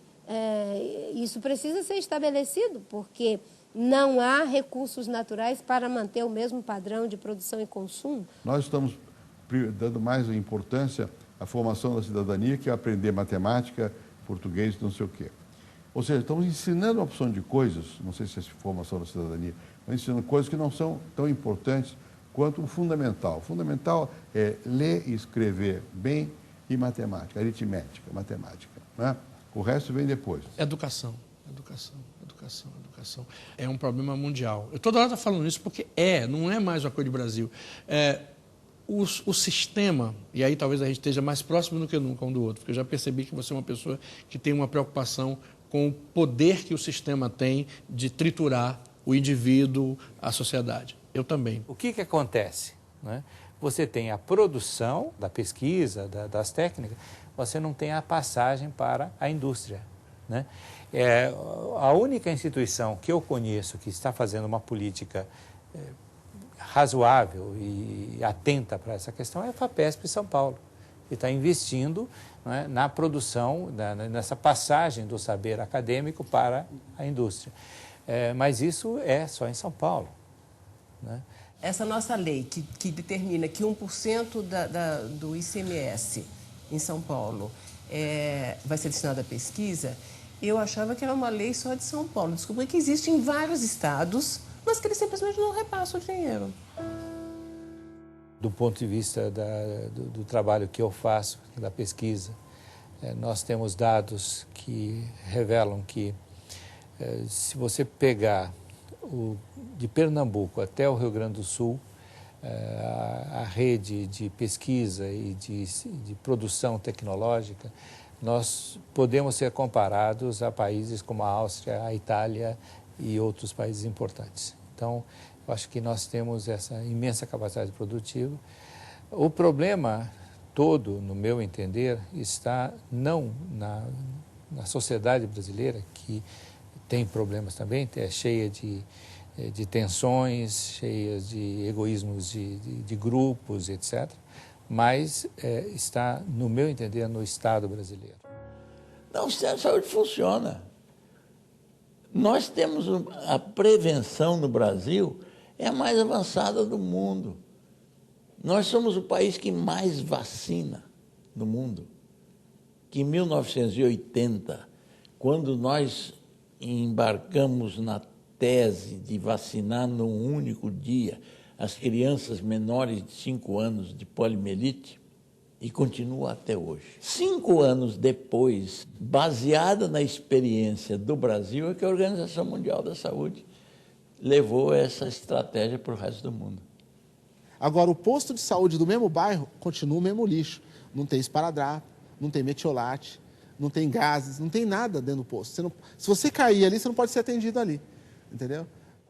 isso precisa ser estabelecido, porque não há recursos naturais para manter o mesmo padrão de produção e consumo. Nós estamos dando mais importância à formação da cidadania, que é aprender matemática, português, não sei o quê. Ou seja, estamos ensinando uma opção de coisas, não sei se é formação da cidadania, mas ensinando coisas que não são tão importantes quanto o fundamental. O fundamental é ler e escrever bem e matemática, aritmética, matemática, né? O resto vem depois. Educação. É um problema mundial. Eu toda hora estou falando isso porque não é mais uma coisa do Brasil. O sistema, e aí talvez a gente esteja mais próximo do que nunca um do outro, porque eu já percebi que você é uma pessoa que tem uma preocupação com o poder que o sistema tem de triturar o indivíduo, a sociedade. Eu também. O que acontece, né? Você tem a produção da pesquisa, das técnicas, você não tem a passagem para a indústria, né? A única instituição que eu conheço que está fazendo uma política razoável e atenta para essa questão é a FAPESP São Paulo, que está investindo, né, na produção, nessa passagem do saber acadêmico para a indústria. Mas isso é só em São Paulo, né? Essa nossa lei que determina que 1% do ICMS em São Paulo vai ser destinado à pesquisa, eu achava que era uma lei só de São Paulo. Descobri que existe em vários estados, mas que eles simplesmente não repassam o dinheiro. Do ponto de vista do trabalho que eu faço, da pesquisa, nós temos dados que revelam que, se você pegar de Pernambuco até o Rio Grande do Sul, a rede de pesquisa e de produção tecnológica, nós podemos ser comparados a países como a Áustria, a Itália e outros países importantes. Então, eu acho que nós temos essa imensa capacidade produtiva. O problema todo, no meu entender, está não na sociedade brasileira, que tem problemas também, é cheia de tensões, cheia de egoísmos de grupos, etc., mas está, no meu entender, no Estado brasileiro. Não, o sistema de saúde funciona. Nós temos a prevenção no Brasil, é a mais avançada do mundo. Nós somos o país que mais vacina no mundo. Que em 1980, quando nós embarcamos na tese de vacinar num único dia as crianças menores de 5 anos de poliomielite, e continua até hoje. 5 anos depois, baseada na experiência do Brasil, é que a Organização Mundial da Saúde levou essa estratégia para o resto do mundo. Agora, o posto de saúde do mesmo bairro continua o mesmo lixo. Não tem esparadrapo, não tem metiolate, não tem gases, não tem nada dentro do posto. Se você cair ali, você não pode ser atendido ali, entendeu?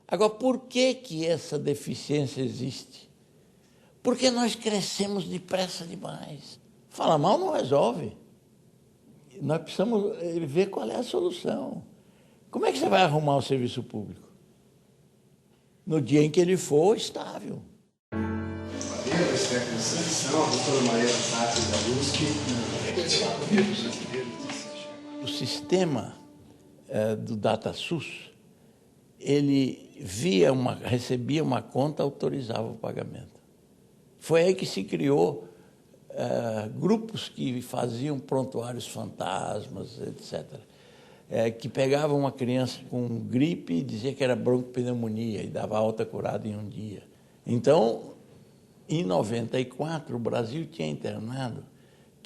Agora, por que essa deficiência existe? Porque nós crescemos depressa demais. Falar mal não resolve. Nós precisamos ver qual é a solução. Como é que você vai arrumar o serviço público? No dia em que ele for estável. Madeira, espectro de seleção, a doutora Maria Sátio da USP. O sistema do DataSUS, ele recebia uma conta, autorizava o pagamento. Foi aí que se criou grupos que faziam prontuários fantasmas, etc., que pegavam uma criança com gripe e dizia que era broncopneumonia e dava alta curada em um dia. Então, em 94, o Brasil tinha internado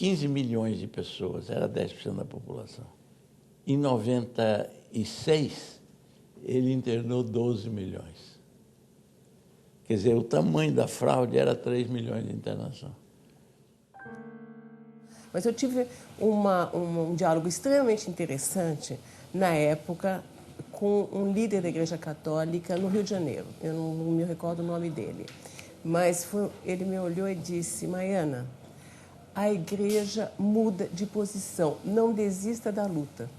15 milhões de pessoas, era 10% da população. Em 96, ele internou 12 milhões. Quer dizer, o tamanho da fraude era 3 milhões de internação. Mas eu tive um diálogo extremamente interessante na época com um líder da Igreja Católica no Rio de Janeiro. Eu não me recordo o nome dele. Mas ele me olhou e disse: Maiana, a Igreja muda de posição, não desista da luta.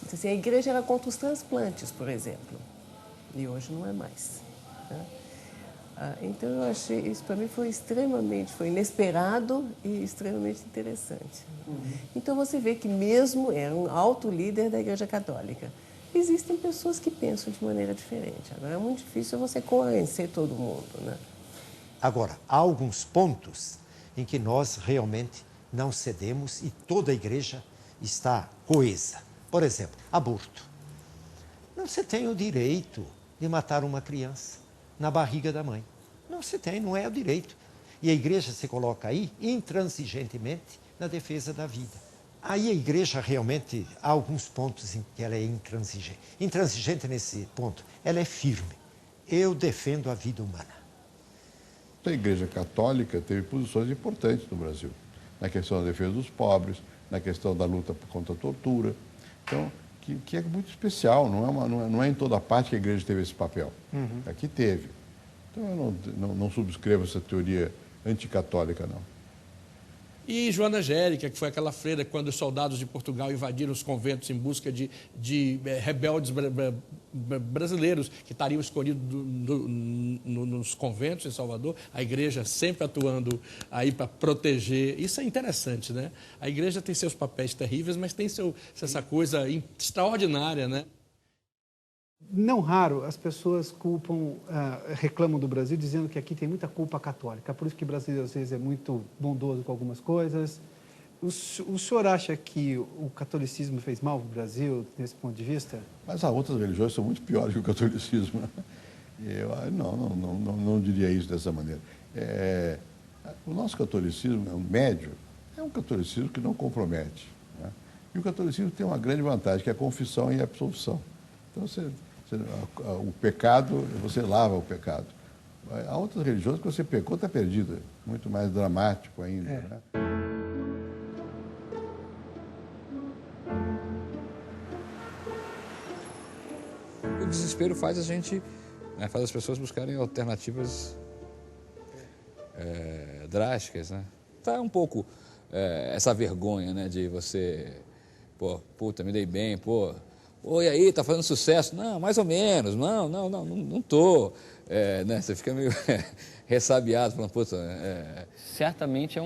Então, assim, a Igreja era contra os transplantes, por exemplo, e hoje não é mais. Né? Então, eu achei, isso para mim foi inesperado e extremamente interessante. Então, você vê que mesmo era um alto líder da Igreja Católica, existem pessoas que pensam de maneira diferente. Agora, é muito difícil você convencer todo mundo, né? Agora, há alguns pontos em que nós realmente não cedemos e toda a Igreja está coesa. Por exemplo, aborto. Não se tem o direito de matar uma criança na barriga da mãe. Não se tem, não é o direito. E a Igreja se coloca aí intransigentemente na defesa da vida. Aí a Igreja realmente, há alguns pontos em que ela é intransigente. Intransigente nesse ponto, ela é firme. Eu defendo a vida humana. A Igreja Católica teve posições importantes no Brasil, na questão da defesa dos pobres, na questão da luta contra a tortura. Então, que é muito especial, não é em toda parte que a Igreja teve esse papel. Aqui teve. Então, eu não subscrevo essa teoria anticatólica, não. E Joana Angélica, que foi aquela freira quando os soldados de Portugal invadiram os conventos em busca de rebeldes brasileiros que estariam escondidos nos conventos em Salvador, a Igreja sempre atuando aí para proteger. Isso é interessante, né? A Igreja tem seus papéis terríveis, mas tem essa coisa extraordinária, né? Não raro, as pessoas reclamam do Brasil dizendo que aqui tem muita culpa católica. Por isso que o Brasil, às vezes, é muito bondoso com algumas coisas. O senhor acha que o catolicismo fez mal para o Brasil, nesse ponto de vista? Mas as outras religiões são muito piores que o catolicismo. Eu não diria isso dessa maneira. O nosso catolicismo médio é um catolicismo que não compromete. Né? E o catolicismo tem uma grande vantagem, que é a confissão e a absolvição. Então, o pecado, você lava o pecado. Há outras religiões que você pecou, está perdida. Muito mais dramático ainda. Né? O desespero faz a gente, faz as pessoas buscarem alternativas drásticas, né? Tá um pouco essa vergonha, né, de você, puta, me dei bem, e aí, tá fazendo sucesso? Não, mais ou menos, não tô. Né? Você fica meio ressabiado, falando, puta... Certamente é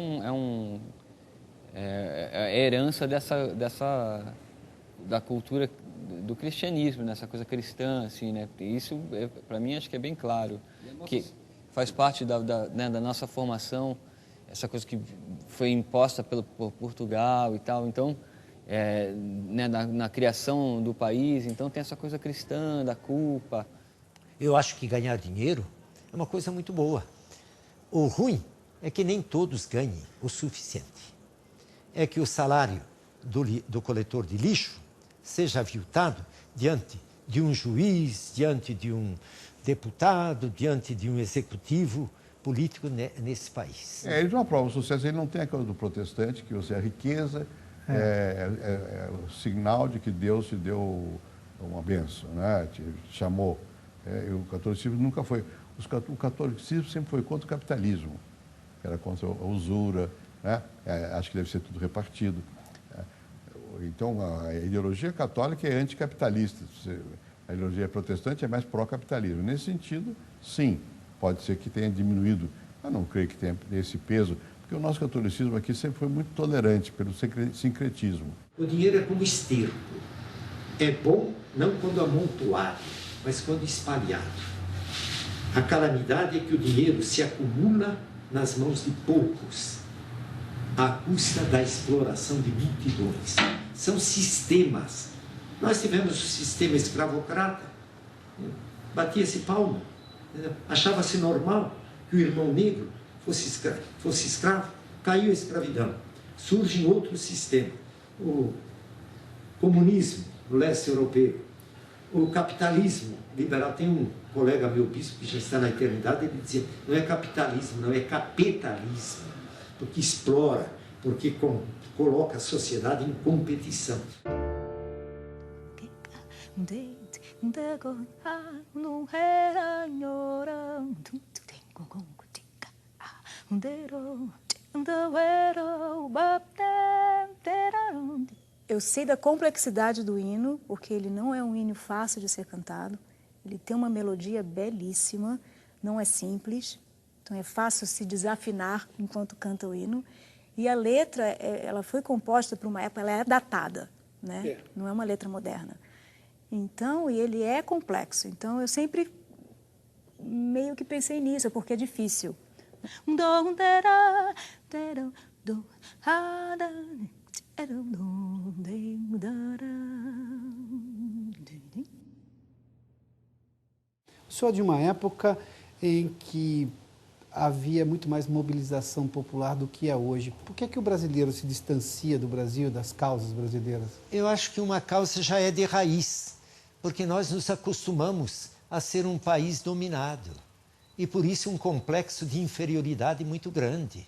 a herança da cultura do cristianismo, nessa coisa cristã, assim, né? Isso, para mim, acho que é bem claro, que faz parte da nossa formação, essa coisa que foi imposta por Portugal e tal, então... na criação do país, então tem essa coisa cristã, da culpa. Eu acho que ganhar dinheiro é uma coisa muito boa. O ruim é que nem todos ganhem o suficiente. É que o salário do coletor de lixo seja aviltado diante de um juiz, diante de um deputado, diante de um executivo político nesse país. Ele não aprova o sucesso, ele não tem aquela do protestante, que você é riqueza, é o sinal de que Deus te deu uma bênção, né? Te chamou. O catolicismo nunca foi. O catolicismo sempre foi contra o capitalismo, era contra a usura, né? Acho que deve ser tudo repartido. Então, a ideologia católica é anticapitalista. A ideologia protestante é mais pró-capitalismo. Nesse sentido, sim, pode ser que tenha diminuído, mas não creio que tenha esse peso. Porque o nosso catolicismo aqui sempre foi muito tolerante pelo sincretismo. O dinheiro é como esterco. É bom não quando amontoado, mas quando espalhado. A calamidade é que o dinheiro se acumula nas mãos de poucos, à custa da exploração de multidões. São sistemas. Nós tivemos o sistema escravocrata, batia-se palma, achava-se normal que o irmão negro fosse escravo. caiu a escravidão, surge outro sistema, o comunismo no leste europeu, o capitalismo liberal. Tem um colega meu, bispo, que já está na eternidade, ele dizia, não é capitalismo, não é capitalismo, porque explora, porque coloca a sociedade em competição. Eu sei da complexidade do hino, porque ele não é um hino fácil de ser cantado. Ele tem uma melodia belíssima, não é simples, então é fácil se desafinar enquanto canta o hino. E a letra, ela foi composta por uma época, ela é datada, né? Não é uma letra moderna. Então, e ele é complexo. Então, eu sempre meio que pensei nisso, porque é difícil. Sou de uma época em que havia muito mais mobilização popular do que é hoje. Por que o brasileiro se distancia do Brasil, das causas brasileiras? Eu acho que uma causa já é de raiz, porque nós nos acostumamos a ser um país dominado e por isso um complexo de inferioridade muito grande.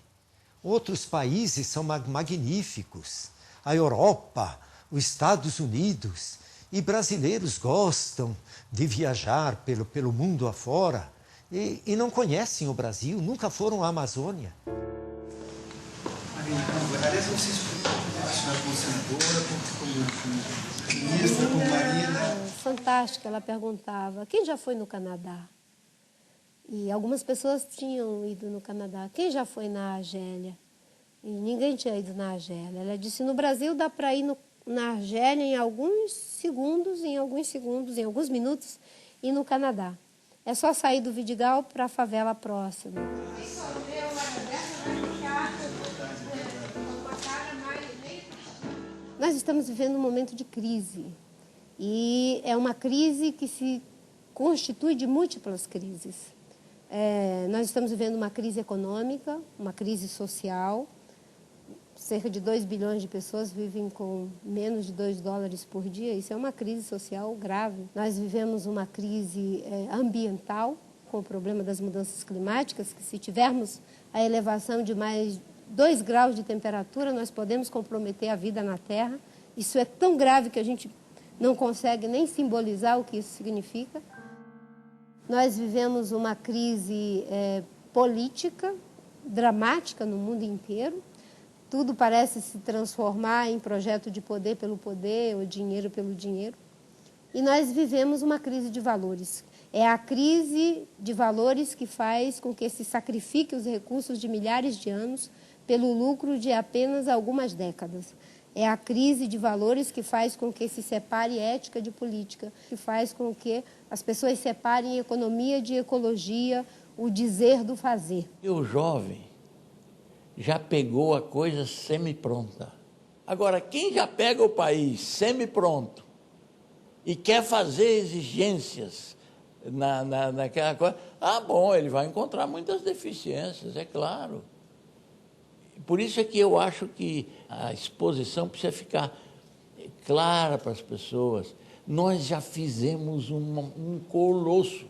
Outros países são magníficos, a Europa, os Estados Unidos, e brasileiros gostam de viajar pelo mundo afora e não conhecem o Brasil, nunca foram à Amazônia. Marina, aliás, não sei se foi como senadora, como ministra, como Marina. Fantástica, ela perguntava, quem já foi no Canadá? E algumas pessoas tinham ido no Canadá. Quem já foi na Argélia? E ninguém tinha ido na Argélia. Ela disse, no Brasil dá para ir na Argélia em alguns segundos, em alguns minutos, e no Canadá. É só sair do Vidigal para a favela próxima. Nós estamos vivendo um momento de crise. E é uma crise que se constitui de múltiplas crises. Nós estamos vivendo uma crise econômica, uma crise social. Cerca de 2 bilhões de pessoas vivem com menos de $2 por dia. Isso é uma crise social grave. Nós vivemos uma crise ambiental, com o problema das mudanças climáticas, que se tivermos a elevação de mais 2 graus de temperatura, nós podemos comprometer a vida na Terra. Isso é tão grave que a gente não consegue nem simbolizar o que isso significa. Nós vivemos uma crise política dramática no mundo inteiro. Tudo parece se transformar em projeto de poder pelo poder, ou dinheiro pelo dinheiro. E nós vivemos uma crise de valores. É a crise de valores que faz com que se sacrifique os recursos de milhares de anos pelo lucro de apenas algumas décadas. É a crise de valores que faz com que se separe ética de política, que faz com que as pessoas separem economia de ecologia, o dizer do fazer. E o jovem já pegou a coisa semi-pronta. Agora, quem já pega o país semi-pronto e quer fazer exigências naquela coisa, bom, ele vai encontrar muitas deficiências, é claro. Por isso é que eu acho que a exposição precisa ficar clara para as pessoas. Nós já fizemos um colosso.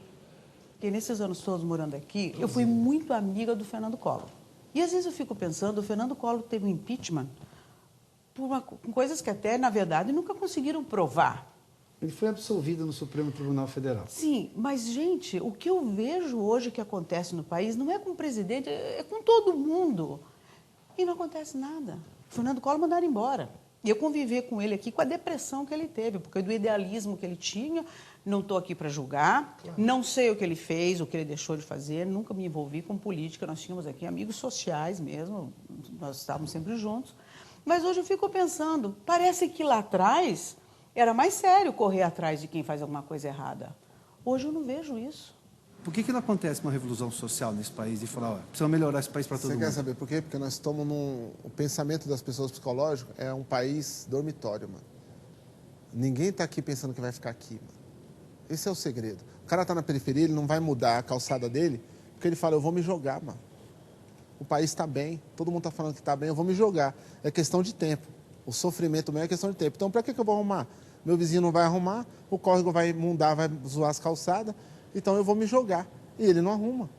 E nesses anos todos morando aqui, eu fui muito amiga do Fernando Collor. E às vezes eu fico pensando, o Fernando Collor teve um impeachment por coisas que até, na verdade, nunca conseguiram provar. Ele foi absolvido no Supremo Tribunal Federal. Sim, mas, gente, o que eu vejo hoje que acontece no país não é com o presidente, é com todo mundo. E não acontece nada. O Fernando Collor mandaram embora. E eu convivi com ele aqui com a depressão que ele teve, porque do idealismo que ele tinha, não estou aqui para julgar, não sei o que ele fez, o que ele deixou de fazer, nunca me envolvi com política, nós tínhamos aqui amigos sociais mesmo, nós estávamos sempre juntos. Mas hoje eu fico pensando, parece que lá atrás era mais sério correr atrás de quem faz alguma coisa errada. Hoje eu não vejo isso. Por que não acontece uma revolução social nesse país e falar, precisamos melhorar esse país para todo mundo? Você quer saber por quê? Porque nós estamos o pensamento das pessoas psicológico é um país dormitório, mano. Ninguém está aqui pensando que vai ficar aqui, mano. Esse é o segredo. O cara está na periferia, ele não vai mudar a calçada dele, porque ele fala, eu vou me jogar, mano. o país está bem, todo mundo está falando que está bem, eu vou me jogar. É questão de tempo. O sofrimento mesmo é questão de tempo. Então, para que eu vou arrumar? Meu vizinho não vai arrumar, o córrego vai inundar, vai zoar as calçadas, então eu vou me jogar. E ele não arruma.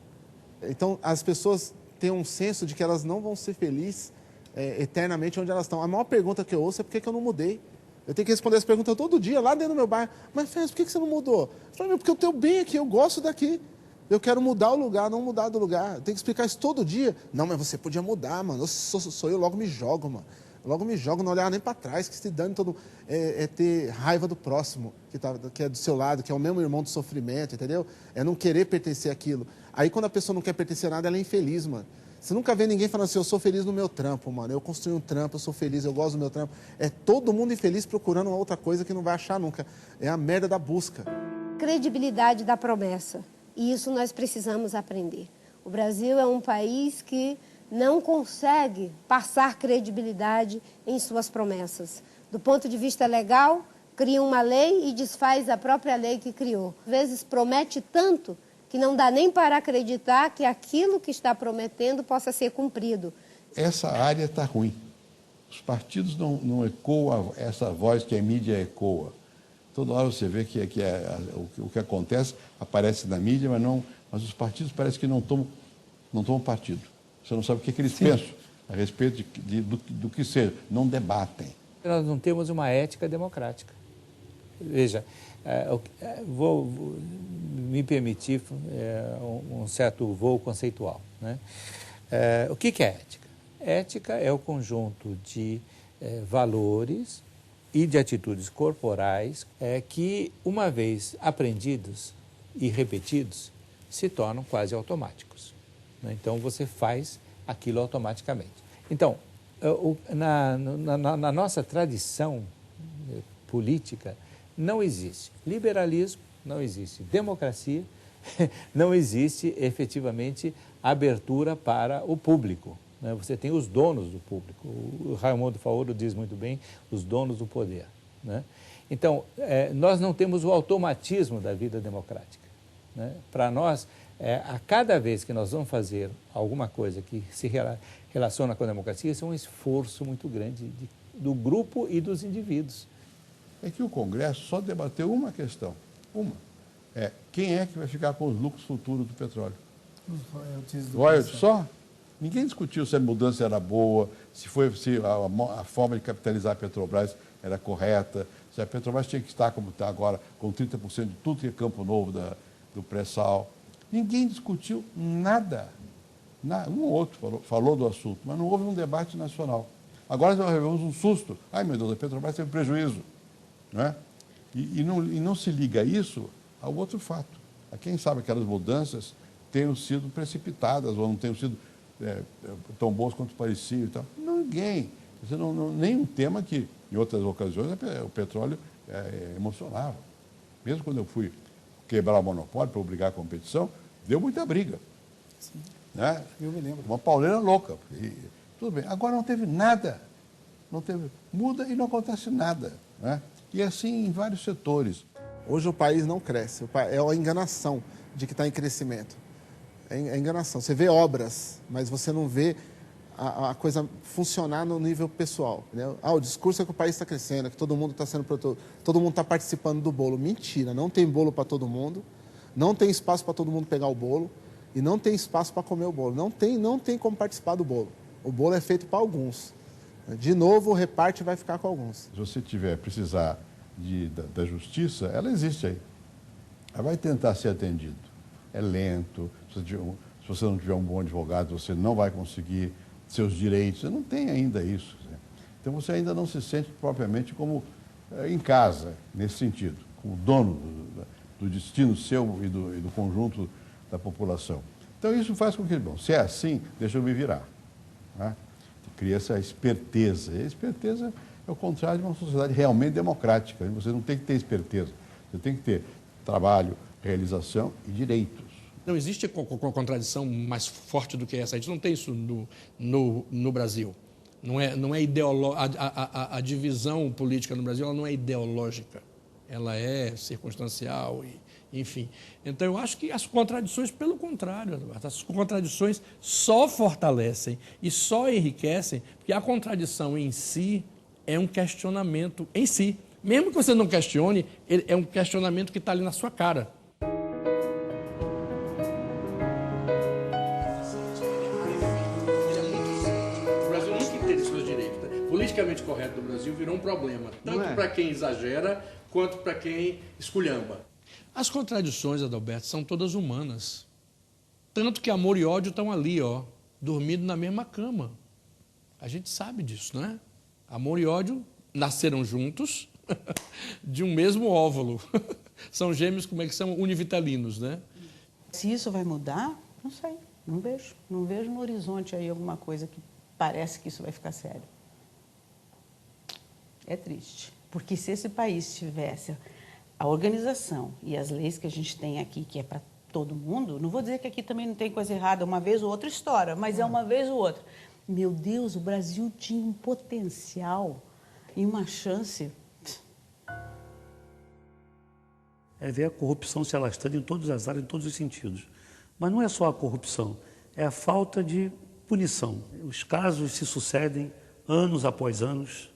Então, as pessoas têm um senso de que elas não vão ser felizes eternamente onde elas estão. A maior pergunta que eu ouço é por que eu não mudei. Eu tenho que responder essa pergunta todo dia, lá dentro do meu bairro. Mas, Fez, por que você não mudou? Eu falei, porque eu tenho bem aqui, eu gosto daqui. Eu quero mudar o lugar, não mudar do lugar. Eu tenho que explicar isso todo dia. Não, mas você podia mudar, mano. Sou eu, logo me jogo, mano. Logo me jogo, não olhar nem para trás, que se dane todo... É ter raiva do próximo, que é do seu lado, que é o mesmo irmão do sofrimento, entendeu? É não querer pertencer àquilo. Aí, quando a pessoa não quer pertencer a nada, ela é infeliz, mano. Você nunca vê ninguém falando assim, eu sou feliz no meu trampo, mano. Eu construí um trampo, eu sou feliz, eu gosto do meu trampo. É todo mundo infeliz procurando uma outra coisa que não vai achar nunca. É a merda da busca. Credibilidade da promessa. E isso nós precisamos aprender. O Brasil é um país que não consegue passar credibilidade em suas promessas. Do ponto de vista legal, cria uma lei e desfaz a própria lei que criou. Às vezes promete tanto que não dá nem para acreditar que aquilo que está prometendo possa ser cumprido. Essa área está ruim. Os partidos não ecoam essa voz que a mídia ecoa. Toda hora você vê que o que acontece aparece na mídia, mas os partidos parece que não tomam partido. Você não sabe o que eles pensam a respeito do que seja. Não debatem. Nós não temos uma ética democrática. Veja, vou me permitir um certo voo conceitual, né? O que é ética? Ética é o conjunto de valores e de atitudes corporais que, uma vez aprendidos e repetidos, se tornam quase automáticos, né? Então, você faz aquilo automaticamente. Então, na nossa tradição política, não existe liberalismo, não existe democracia, não existe efetivamente abertura para o público, né? Você tem os donos do público. O Raimundo Faoro diz muito bem, os donos do poder, né? Então, nós não temos o automatismo da vida democrática, né? Para nós, a cada vez que nós vamos fazer alguma coisa que se relaciona com a democracia, isso é um esforço muito grande do grupo e dos indivíduos. É que o Congresso só debateu uma questão. Quem é que vai ficar com os lucros futuros do petróleo? Royalties só? Ninguém discutiu se a mudança era boa, se a forma de capitalizar a Petrobras era correta, se a Petrobras tinha que estar como está agora, com 30% de tudo que é Campo Novo do pré-sal. Ninguém discutiu nada. Um ou outro falou do assunto, mas não houve um debate nacional. Agora nós vivemos um susto. Ai, meu Deus, a Petrobras teve prejuízo. Não é? E não se liga isso ao outro fato. A quem sabe aquelas mudanças tenham sido precipitadas ou não tenham sido tão boas quanto pareciam e tal. Ninguém. Nem um tema que, em outras ocasiões, o petróleo emocionava. Mesmo quando eu fui quebrar o monopólio para obrigar a competição, deu muita briga. Sim. Né? Eu me lembro. Uma pauleira louca. Tudo bem. Agora não teve nada. Muda e não acontece nada. Né? E assim em vários setores. Hoje o país não cresce. É a enganação de que está em crescimento. É enganação. Você vê obras, mas você não vê a coisa funcionar no nível pessoal. Entendeu? O discurso é que o país está crescendo, que todo mundo está sendo todo mundo está participando do bolo. Mentira, não tem bolo para todo mundo, não tem espaço para todo mundo pegar o bolo e não tem espaço para comer o bolo. Não tem como participar do bolo. O bolo é feito para alguns. De novo, o reparte vai ficar com alguns. Se você precisar da justiça, ela existe aí. Ela vai tentar ser atendido. É lento. Se você não tiver um bom advogado, você não vai conseguir seus direitos. Você não tem ainda isso. Então, você ainda não se sente propriamente como em casa, nesse sentido, como dono do destino seu e do conjunto da população. Então, isso faz com que, se é assim, deixa eu me virar. Né? Cria essa esperteza. E a esperteza é o contrário de uma sociedade realmente democrática. Você não tem que ter esperteza. Você tem que ter trabalho, realização e direitos. Não existe contradição mais forte do que essa. A gente não tem isso no Brasil. Não é a divisão política no Brasil, ela não é ideológica. ela é circunstancial, enfim. Então, eu acho que as contradições, pelo contrário, Eduardo, as contradições só fortalecem e só enriquecem, porque a contradição em si é um questionamento em si. Mesmo que você não questione, é um questionamento que está ali na sua cara. O Brasil nunca entende seus direitos. Né? Politicamente correto do Brasil virou um problema, tanto para quem exagera quanto para quem esculhamba. As contradições, Adalberto, são todas humanas. Tanto que amor e ódio estão ali, ó, dormindo na mesma cama. A gente sabe disso, não é? Amor e ódio nasceram juntos de um mesmo óvulo. São gêmeos, como é que são? Univitalinos, né? Se isso vai mudar, não sei, não vejo. Não vejo no horizonte aí alguma coisa que parece que isso vai ficar sério. É triste, porque se esse país tivesse a organização e as leis que a gente tem aqui, que é para todo mundo, não vou dizer que aqui também não tem coisa errada, uma vez ou outra estoura, mas é uma vez ou outra. Meu Deus, o Brasil tinha um potencial e uma chance. É ver a corrupção se alastrando em todas as áreas, em todos os sentidos. Mas não é só a corrupção, é a falta de punição. Os casos se sucedem anos após anos,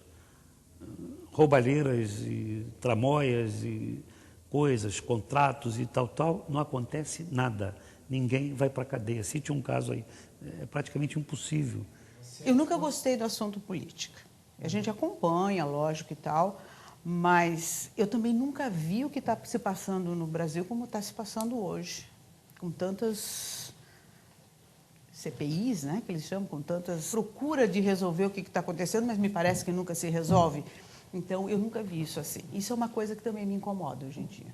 roubalheiras e tramóias e coisas, contratos e tal, não acontece nada. Ninguém vai para a cadeia. Cite um caso aí, é praticamente impossível. Eu nunca gostei do assunto política. A gente acompanha, lógico e tal, mas eu também nunca vi o que está se passando no Brasil como está se passando hoje, com tantas CPIs, né, que eles chamam, com tantas procura de resolver o que está acontecendo, mas me parece que nunca se resolve. Então, eu nunca vi isso assim. Isso é uma coisa que também me incomoda hoje em dia.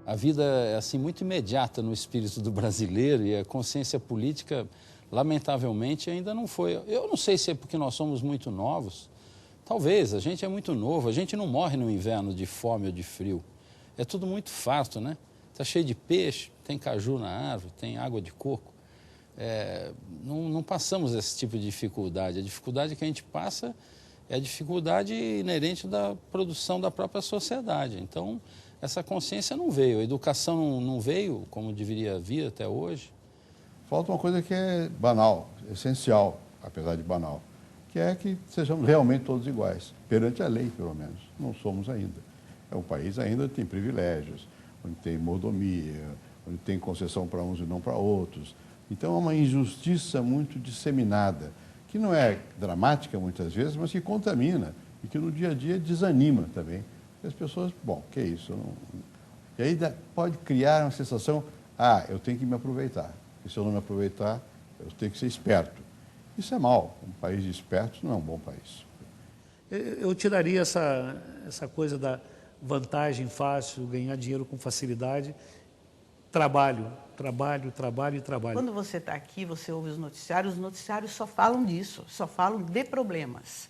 A vida é assim muito imediata no espírito do brasileiro e a consciência política, lamentavelmente, ainda não foi. Eu não sei se é porque nós somos muito novos. Talvez, a gente é muito novo, a gente não morre no inverno de fome ou de frio. É tudo muito farto, né? Está cheio de peixe, tem caju na árvore, tem água de coco. Não passamos esse tipo de dificuldade. A dificuldade que a gente passa é a dificuldade inerente da produção da própria sociedade. Então, essa consciência não veio, a educação não veio como deveria vir até hoje. Falta uma coisa que é banal, essencial, apesar de banal, que é que sejamos realmente todos iguais, perante a lei, pelo menos. Não somos ainda. É um país ainda que tem privilégios, onde tem mordomia, onde tem concessão para uns e não para outros. Então, é uma injustiça muito disseminada, que não é dramática muitas vezes, mas que contamina e que no dia a dia desanima também. E as pessoas, bom, que é isso? E aí pode criar uma sensação, eu tenho que me aproveitar. E se eu não me aproveitar, eu tenho que ser esperto. Isso é mal. Um país de espertos não é um bom país. Eu tiraria essa coisa da vantagem fácil, ganhar dinheiro com facilidade. Trabalho. Quando você está aqui, você ouve os noticiários só falam disso, só falam de problemas.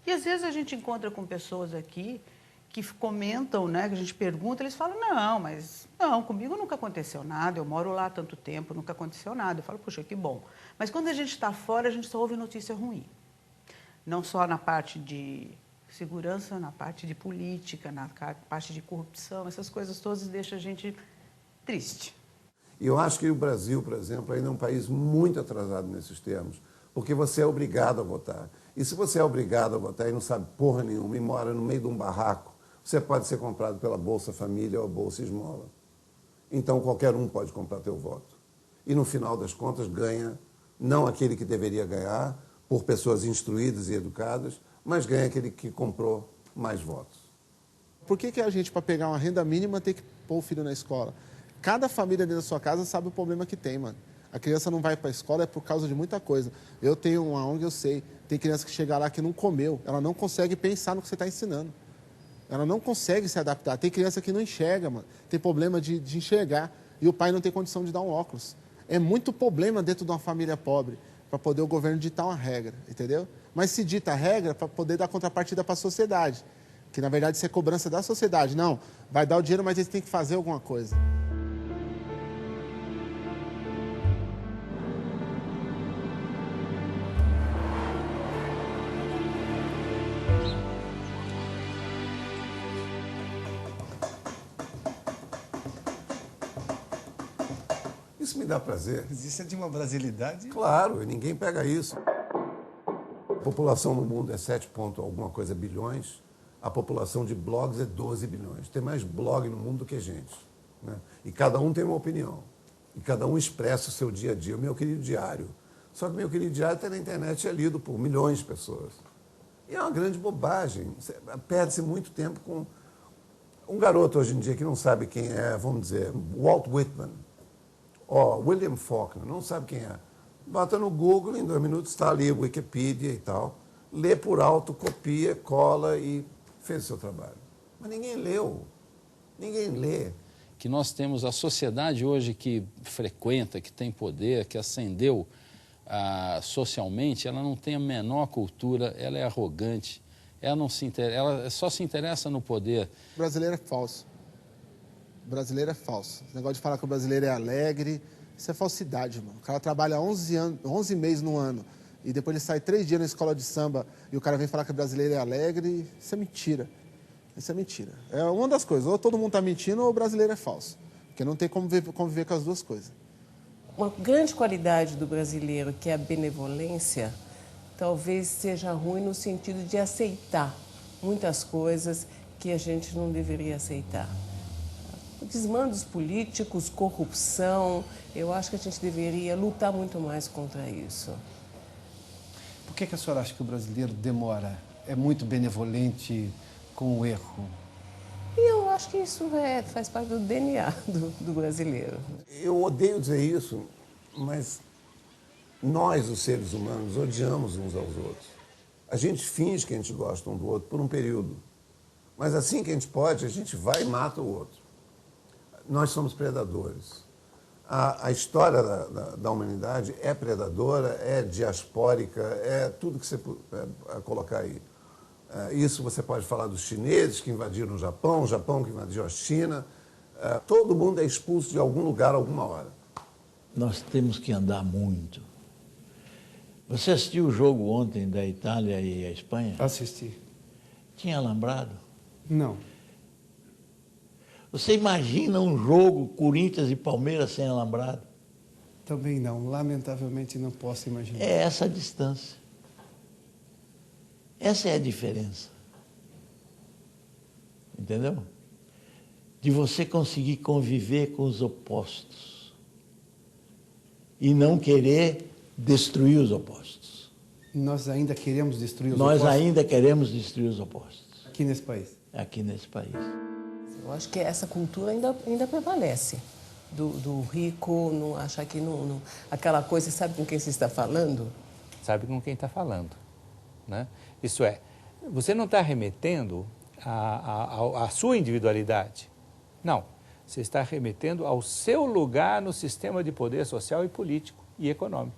E às vezes a gente encontra com pessoas aqui que comentam, né, que a gente pergunta, eles falam, não, comigo nunca aconteceu nada, eu moro lá há tanto tempo, nunca aconteceu nada. Eu falo, puxa, que bom. Mas quando a gente está fora, a gente só ouve notícia ruim. Não só na parte de segurança, na parte de política, na parte de corrupção, essas coisas todas deixam a gente triste. E eu acho que o Brasil, por exemplo, ainda é um país muito atrasado nesses termos, porque você é obrigado a votar. E se você é obrigado a votar e não sabe porra nenhuma e mora no meio de um barraco, você pode ser comprado pela Bolsa Família ou a Bolsa Esmola. Então, qualquer um pode comprar teu voto. E, no final das contas, ganha não aquele que deveria ganhar, por pessoas instruídas e educadas, mas ganha aquele que comprou mais votos. Por que a gente, para pegar uma renda mínima, tem que pôr o filho na escola? Cada família dentro da sua casa sabe o problema que tem, mano. A criança não vai para a escola é por causa de muita coisa. Eu tenho uma ONG, eu sei. Tem criança que chega lá que não comeu. Ela não consegue pensar no que você está ensinando. Ela não consegue se adaptar. Tem criança que não enxerga, mano. Tem problema de enxergar. E o pai não tem condição de dar um óculos. É muito problema dentro de uma família pobre para poder o governo ditar uma regra, entendeu? Mas se dita a regra para poder dar contrapartida para a sociedade. Que, na verdade, isso é cobrança da sociedade. Não, vai dar o dinheiro, mas eles têm que fazer alguma coisa. Isso me dá prazer. Mas isso é de uma brasilidade? Claro, e ninguém pega isso. A população no mundo é 7 ponto alguma coisa bilhões. A população de blogs é 12 bilhões. Tem mais blog no mundo do que gente. Né? E cada um tem uma opinião. E cada um expressa o seu dia a dia. O meu querido diário. Só que o meu querido diário está na internet e é lido por milhões de pessoas. E é uma grande bobagem. Perde-se muito tempo com um garoto hoje em dia que não sabe quem é, vamos dizer, Walt Whitman. Ó, William Faulkner, não sabe quem é. Bota no Google, em 2 minutos está ali, Wikipedia e tal. Lê por alto, copia, cola e fez o seu trabalho. Mas ninguém leu. Ninguém lê. Que nós temos a sociedade hoje que frequenta, que tem poder, que ascendeu socialmente, ela não tem a menor cultura, ela é arrogante, ela só se interessa no poder. O brasileiro é falso. O brasileiro é falso. Esse negócio de falar que o brasileiro é alegre, isso é falsidade, mano. O cara trabalha 11 meses no ano e depois ele sai 3 dias na escola de samba e o cara vem falar que o brasileiro é alegre, isso é mentira. Isso é mentira. É uma das coisas, ou todo mundo está mentindo ou o brasileiro é falso. Porque não tem como conviver com as duas coisas. Uma grande qualidade do brasileiro, que é a benevolência, talvez seja ruim no sentido de aceitar muitas coisas que a gente não deveria aceitar. Desmandos políticos, corrupção, eu acho que a gente deveria lutar muito mais contra isso. Por que a senhora acha que o brasileiro demora? É muito benevolente com o erro? E eu acho que isso faz parte do DNA do brasileiro. Eu odeio dizer isso, mas nós, os seres humanos, odiamos uns aos outros. A gente finge que a gente gosta um do outro por um período. Mas assim que a gente pode, a gente vai e mata o outro. Nós somos predadores. A história da humanidade é predadora, é diaspórica, é tudo que você colocar aí. Isso você pode falar dos chineses que invadiram o Japão que invadiu a China. Todo mundo é expulso de algum lugar, alguma hora. Nós temos que andar muito. Você assistiu o jogo ontem da Itália e a Espanha? Assisti. Tinha alambrado? Não. Você imagina um jogo Corinthians e Palmeiras sem alambrado? Também não. Lamentavelmente não posso imaginar. É essa a distância. Essa é a diferença. Entendeu? De você conseguir conviver com os opostos. E não querer destruir os opostos. Nós ainda queremos destruir os opostos? Nós ainda queremos destruir os opostos. Aqui nesse país? Aqui nesse país. Eu acho que essa cultura ainda prevalece. Do rico não achar que não... Aquela coisa, sabe com quem você está falando? Sabe com quem está falando. Né? Isso é, você não está remetendo à sua individualidade. Não. Você está remetendo ao seu lugar no sistema de poder social e político e econômico.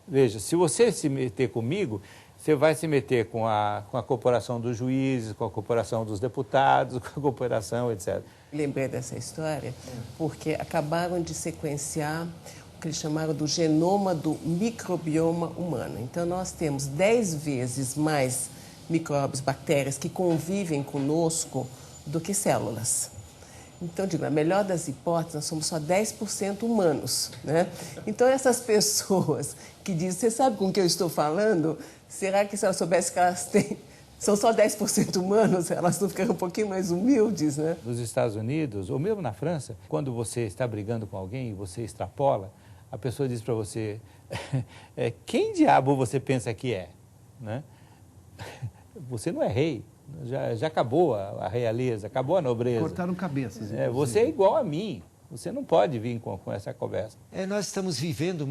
Veja, se você se meter comigo, você vai se meter com a corporação dos juízes, com a corporação dos deputados, com a corporação, etc. Lembrei dessa história porque acabaram de sequenciar o que eles chamaram do genoma do microbioma humano. Então, nós temos 10 vezes mais micróbios, bactérias que convivem conosco do que células. Então, digo, na melhor das hipóteses, nós somos só 10% humanos, né? Então, essas pessoas que dizem, você sabe com que eu estou falando? Será que se elas soubessem que elas são só 10% humanos, elas não ficam um pouquinho mais humildes, né? Nos Estados Unidos, ou mesmo na França, quando você está brigando com alguém e você extrapola, a pessoa diz para você, quem diabo você pensa que é? Né? Você não é rei. Já acabou a realeza, acabou a nobreza. Cortaram cabeças. Você é igual a mim. Você não pode vir com essa conversa. Nós estamos vivendo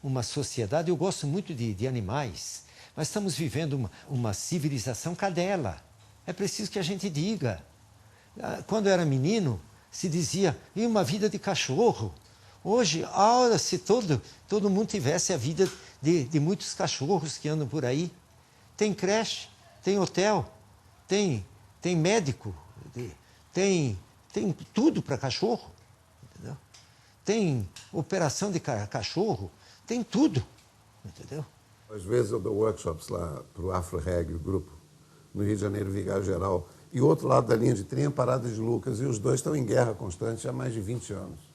uma sociedade, eu gosto muito de animais, mas estamos vivendo uma civilização cadela. É preciso que a gente diga. Quando eu era menino, se dizia, e uma vida de cachorro. Hoje, se todo mundo tivesse a vida de muitos cachorros que andam por aí. Tem creche, tem hotel, tem médico, tem tudo para cachorro, entendeu? Tem operação de cachorro, tem tudo, entendeu? Às vezes eu dou workshops lá para o Afro-Reg, o grupo, no Rio de Janeiro, Vigário Geral, e o outro lado da linha de trem é Parada de Lucas, e os dois estão em guerra constante há mais de 20 anos.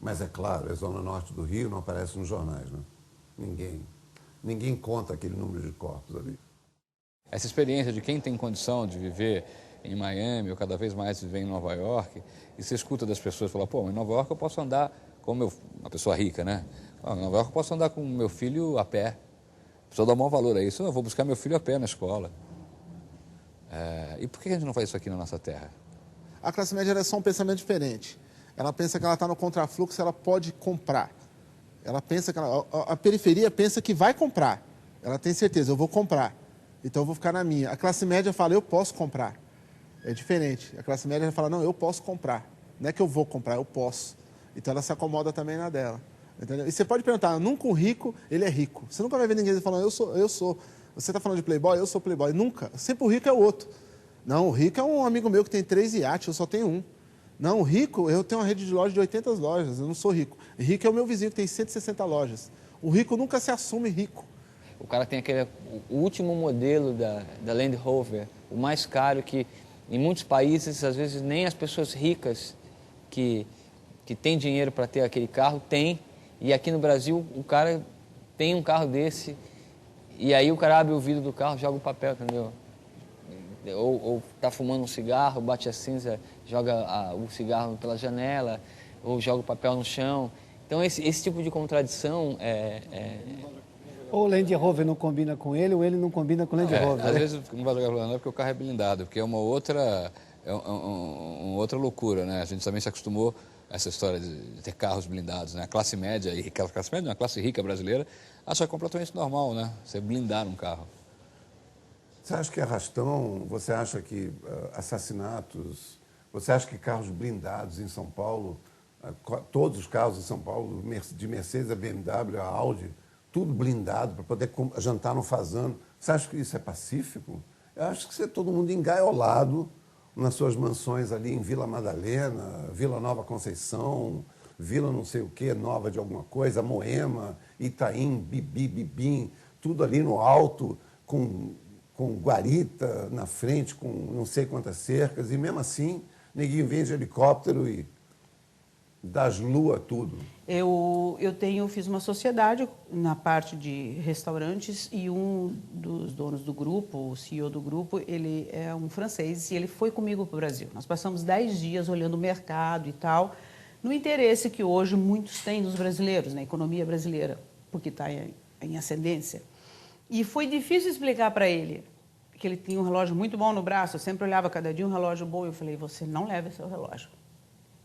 Mas é claro, a Zona Norte do Rio não aparece nos jornais, né? Ninguém conta aquele número de corpos ali. Essa experiência de quem tem condição de viver em Miami ou cada vez mais viver em Nova York, e você escuta das pessoas falar, pô, em Nova York eu posso andar como uma pessoa rica, né? Em Nova York eu posso andar com meu filho a pé. A pessoa dá maior valor a isso. Eu vou buscar meu filho a pé na escola. E por que a gente não faz isso aqui na nossa terra? A classe média é só um pensamento diferente. Ela pensa que ela está no contrafluxo, ela pode comprar. Ela pensa que a periferia pensa que vai comprar. Ela tem certeza, eu vou comprar. Então eu vou ficar na minha. A classe média fala, eu posso comprar. É diferente. A classe média fala, não, eu posso comprar. Não é que eu vou comprar, eu posso. Então ela se acomoda também na dela. Entendeu? E você pode perguntar, nunca um rico, ele é rico. Você nunca vai ver ninguém falando, eu sou. Você está falando de playboy, eu sou playboy. Nunca. Sempre o rico é o outro. Não, o rico é um amigo meu que tem 3 iates, eu só tenho um. Não, o rico, eu tenho uma rede de lojas de 80 lojas, eu não sou rico. Rico é o meu vizinho que tem 160 lojas. O rico nunca se assume rico. O cara tem o último modelo da Land Rover, o mais caro, que em muitos países, às vezes, nem as pessoas ricas que têm dinheiro para ter aquele carro têm. E aqui no Brasil, o cara tem um carro desse, e aí o cara abre o vidro do carro, joga o papel, entendeu? Ou tá fumando um cigarro, bate a cinza, joga o cigarro pela janela, ou joga o papel no chão. Então, esse tipo de contradição Ou o Land Rover não combina com ele, ou ele não combina com o Land Rover. Às vezes não vai jogar pela janela porque o carro é blindado, porque é uma outra loucura, né? A gente também se acostumou a essa história de ter carros blindados, né? A classe média, e a classe média, a classe rica brasileira, acha completamente normal, né? Você blindar um carro. Você acha que arrastão, você acha que assassinatos, você acha que carros blindados em São Paulo, todos os carros em São Paulo, de Mercedes a BMW, a Audi, tudo blindado para poder jantar no fazano, você acha que isso é pacífico? Eu acho que é todo mundo engaiolado nas suas mansões ali em Vila Madalena, Vila Nova Conceição, Vila não sei o quê, Nova de alguma coisa, Moema, Itaim, Bibim, tudo ali no alto, com guarita na frente, com não sei quantas cercas, e mesmo assim, ninguém vem de helicóptero e das luas tudo. Eu fiz uma sociedade na parte de restaurantes e um dos donos do grupo, o CEO do grupo, ele é um francês e ele foi comigo para o Brasil. Nós passamos 10 dias olhando o mercado e tal, no interesse que hoje muitos têm dos brasileiros, na economia brasileira, porque está em ascendência. E foi difícil explicar para ele que ele tinha um relógio muito bom no braço, eu sempre olhava cada dia um relógio bom, e eu falei, você não leva seu relógio.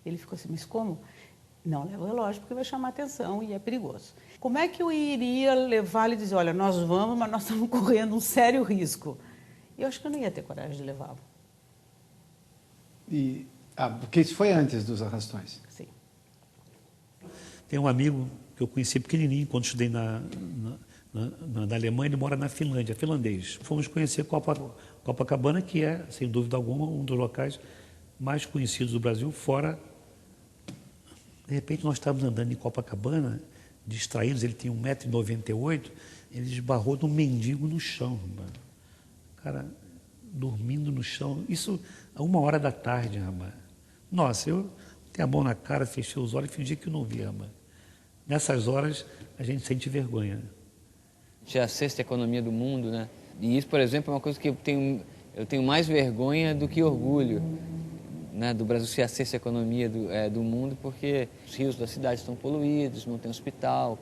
Ele ficou assim, mas como? Não leva o relógio porque vai chamar atenção e é perigoso. Como é que eu iria levá-lo e dizer, olha, nós vamos, mas nós estamos correndo um sério risco? Eu acho que eu não ia ter coragem de levá-lo. Porque isso foi antes dos arrastões? Sim. Tem um amigo que eu conheci pequenininho, quando estudei na Alemanha, ele mora na Finlândia, finlandês. Fomos conhecer Copacabana, que é, sem dúvida alguma, um dos locais mais conhecidos do Brasil, fora. De repente, nós estávamos andando em Copacabana, distraídos, ele tinha 1,98 m, ele esbarrou num mendigo no chão, rapaz. Cara, dormindo no chão, isso a 1h da tarde, rapaz. Nossa, eu tenho a mão na cara, fechei os olhos e fingi que eu não via, rapaz. Nessas horas, a gente sente vergonha. É a 6ª economia do mundo, né? E isso, por exemplo, é uma coisa que eu tenho mais vergonha do que orgulho, né? Do Brasil ser a 6ª economia do mundo, porque os rios da cidade estão poluídos, não tem hospital,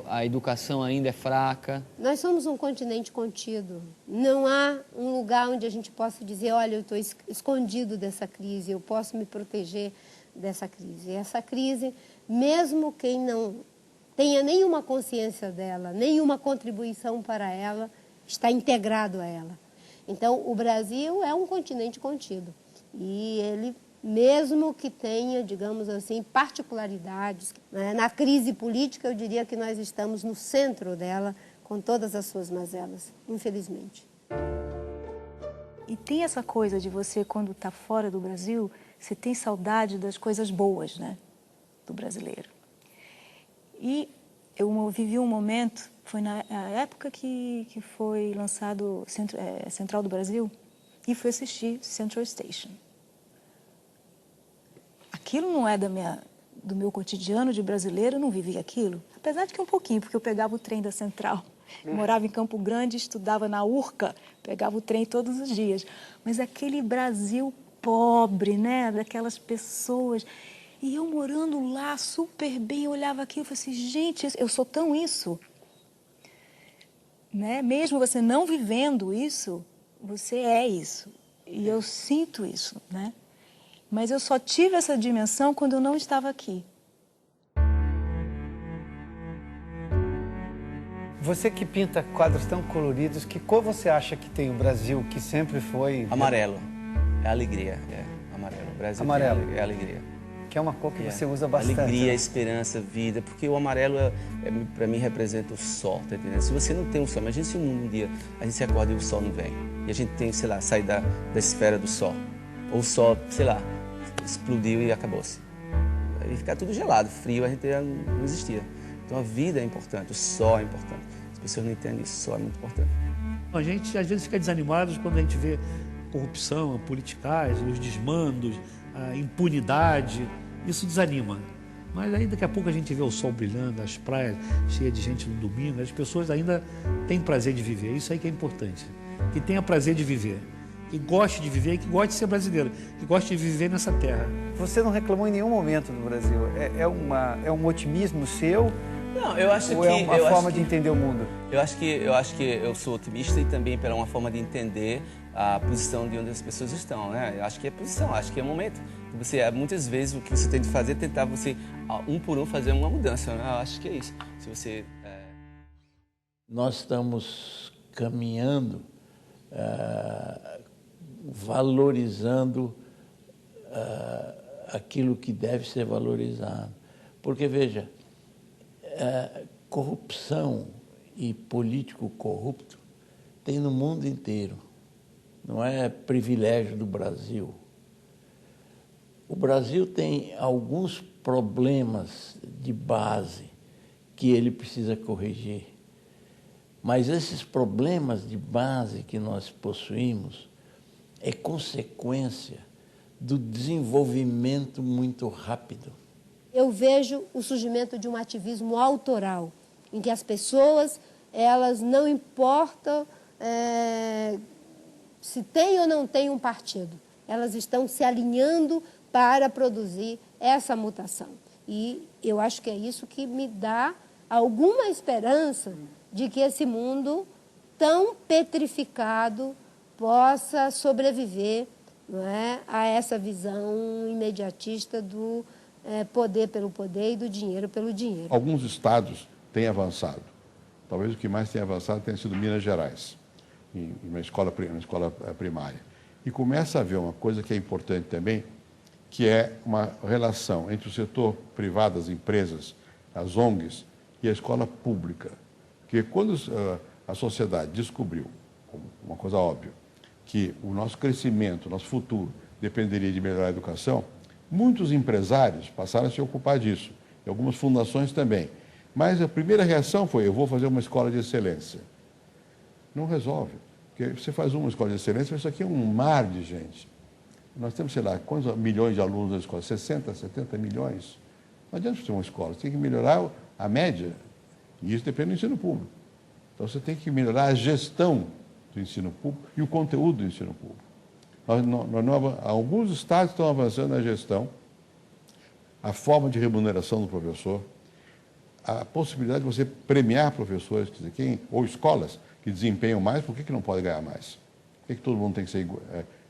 a educação ainda é fraca. Nós somos um continente contido. Não há um lugar onde a gente possa dizer, olha, eu estou escondido dessa crise, eu posso me proteger dessa crise. E essa crise, mesmo quem não tenha nenhuma consciência dela, nenhuma contribuição para ela, está integrado a ela. Então, o Brasil é um continente contido. E ele, mesmo que tenha, digamos assim, particularidades, né, na crise política, eu diria que nós estamos no centro dela, com todas as suas mazelas, infelizmente. E tem essa coisa de você, quando está fora do Brasil, você tem saudade das coisas boas, né, do brasileiro. E eu vivi um momento, foi na época que foi lançado Central do Brasil, e fui assistir Central Station. Aquilo não é do meu cotidiano de brasileiro, eu não vivia aquilo. Apesar de que um pouquinho, porque eu pegava o trem da Central. Morava em Campo Grande, estudava na URCA, pegava o trem todos os dias. Mas aquele Brasil pobre, né? Daquelas pessoas. E eu morando lá super bem, eu olhava aquilo e falei assim, gente, eu sou tão isso. Né? Mesmo você não vivendo isso, você é isso. E eu sinto isso, né? Mas eu só tive essa dimensão quando eu não estava aqui. Você que pinta quadros tão coloridos, que cor você acha que tem o Brasil, que sempre foi... Amarelo. É alegria, amarelo. O Brasil amarelo. É alegria. Que é uma cor que você usa bastante. Alegria, né? esperança, vida, porque o amarelo, para mim, representa o sol, tá entendendo? Se você não tem o sol, imagina se um dia a gente se acorda e o sol não vem. E a gente tem, sei lá, sair da esfera do sol. Ou o sol, sei lá, explodiu e acabou-se. Aí ficar tudo gelado, frio, a gente não existia. Então a vida é importante, o sol é importante. As pessoas não entendem isso, o sol é muito importante. A gente às vezes fica desanimado quando a gente vê corrupção, a politicagem, os desmandos, a impunidade. Isso desanima. Mas aí daqui a pouco a gente vê o sol brilhando, as praias cheias de gente no domingo, as pessoas ainda têm prazer de viver. Isso aí que é importante. Que tenha prazer de viver. Que goste de viver, que goste de ser brasileiro, que goste de viver nessa terra. Você não reclamou em nenhum momento do Brasil. É um otimismo seu? Não, eu acho ou que... é uma forma de entender o mundo? Eu acho que eu sou otimista e também pela uma forma de entender a posição de onde as pessoas estão, né? Eu acho que é posição, acho que é momento. Você, muitas vezes, o que você tem de fazer é tentar você, um por um, fazer uma mudança, né? Eu acho que é isso. Se você... Nós estamos caminhando, valorizando aquilo que deve ser valorizado. Porque, veja, corrupção e político corrupto tem no mundo inteiro. Não é privilégio do Brasil. O Brasil tem alguns problemas de base que ele precisa corrigir. Mas esses problemas de base que nós possuímos é consequência do desenvolvimento muito rápido. Eu vejo o surgimento de um ativismo autoral, em que as pessoas, elas não importam se tem ou não tem um partido, elas estão se alinhando para produzir essa mutação. E eu acho que é isso que me dá alguma esperança de que esse mundo tão petrificado possa sobreviver, não é, a essa visão imediatista do poder pelo poder e do dinheiro pelo dinheiro. Alguns estados têm avançado. Talvez o que mais tenha avançado tenha sido Minas Gerais, na escola primária. E começa a haver uma coisa que é importante também, que é uma relação entre o setor privado, as empresas, as ONGs e a escola pública. Porque quando a sociedade descobriu, uma coisa óbvia, que o nosso crescimento, o nosso futuro dependeria de melhorar a educação, muitos empresários passaram a se ocupar disso, e algumas fundações também. Mas a primeira reação foi, eu vou fazer uma escola de excelência. Não resolve. Porque você faz uma escola de excelência, mas isso aqui é um mar de gente. Nós temos, sei lá, quantos milhões de alunos na escola? 60, 70 milhões? Não adianta você ter uma escola, você tem que melhorar a média. E isso depende do ensino público. Então você tem que melhorar a gestão do ensino público e o conteúdo do ensino público. Alguns estados estão avançando na gestão, a forma de remuneração do professor, a possibilidade de você premiar professores, quer dizer, ou escolas que desempenham mais, por que não pode ganhar mais? Por que todo mundo tem que ser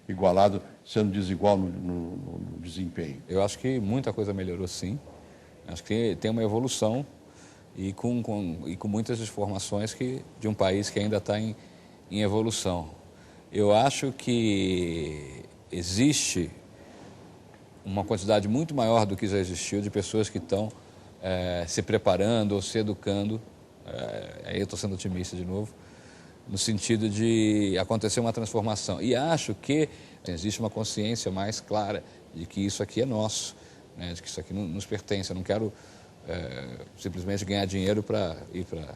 igualado, sendo desigual no desempenho? Eu acho que muita coisa melhorou, sim. Acho que tem uma evolução e com muitas informações de um país que ainda está em evolução. Eu acho que existe uma quantidade muito maior do que já existiu de pessoas que estão se preparando ou se educando. Aí eu estou sendo otimista de novo, no sentido de acontecer uma transformação. E acho que existe uma consciência mais clara de que isso aqui é nosso, né? De que isso aqui nos pertence. Eu não quero simplesmente ganhar dinheiro para ir para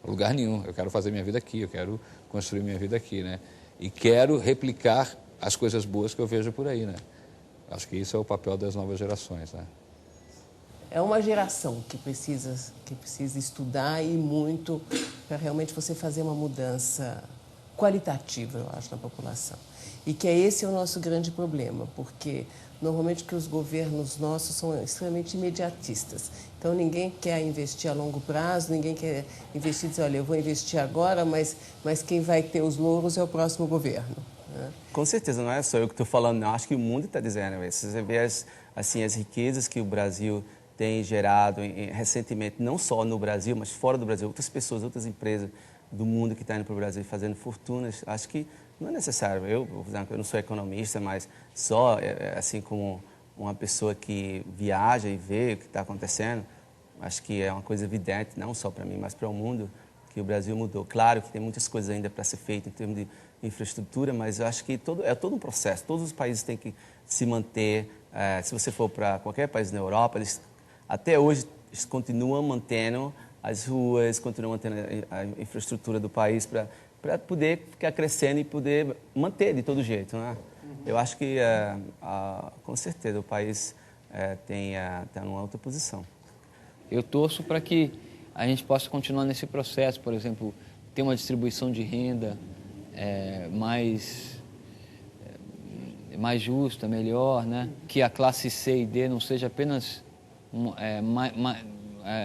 lugar nenhum. Eu quero fazer minha vida aqui, eu quero construir minha vida aqui, né? E quero replicar as coisas boas que eu vejo por aí, né? Acho que isso é o papel das novas gerações, né? É uma geração que precisa estudar e muito para realmente você fazer uma mudança qualitativa, eu acho, na população. E que esse é o nosso grande problema, porque normalmente que os governos nossos são extremamente imediatistas. Então ninguém quer investir a longo prazo, ninguém quer investir e dizer, olha, eu vou investir agora, mas quem vai ter os louros é o próximo governo. Né? Com certeza, não é só eu que estou falando, não. Acho que o mundo está dizendo isso. Você vê as riquezas que o Brasil tem gerado recentemente, não só no Brasil, mas fora do Brasil, outras pessoas, outras empresas do mundo que estão indo para o Brasil fazendo fortunas. Acho que não é necessário. Eu não sou economista, mas só assim como uma pessoa que viaja e vê o que está acontecendo, acho que é uma coisa evidente, não só para mim, mas para o mundo, que o Brasil mudou. Claro que tem muitas coisas ainda para ser feitas em termos de infraestrutura, mas eu acho que é todo um processo. Todos os países têm que se manter. Se você for para qualquer país na Europa, até hoje eles continuam mantendo as ruas, continuam mantendo a infraestrutura do país para poder ficar crescendo e poder manter de todo jeito, né? Eu acho que, com certeza, o país está numa outra posição. Eu torço para que a gente possa continuar nesse processo, por exemplo, ter uma distribuição de renda mais justa, melhor, né? Que a classe C e D não seja apenas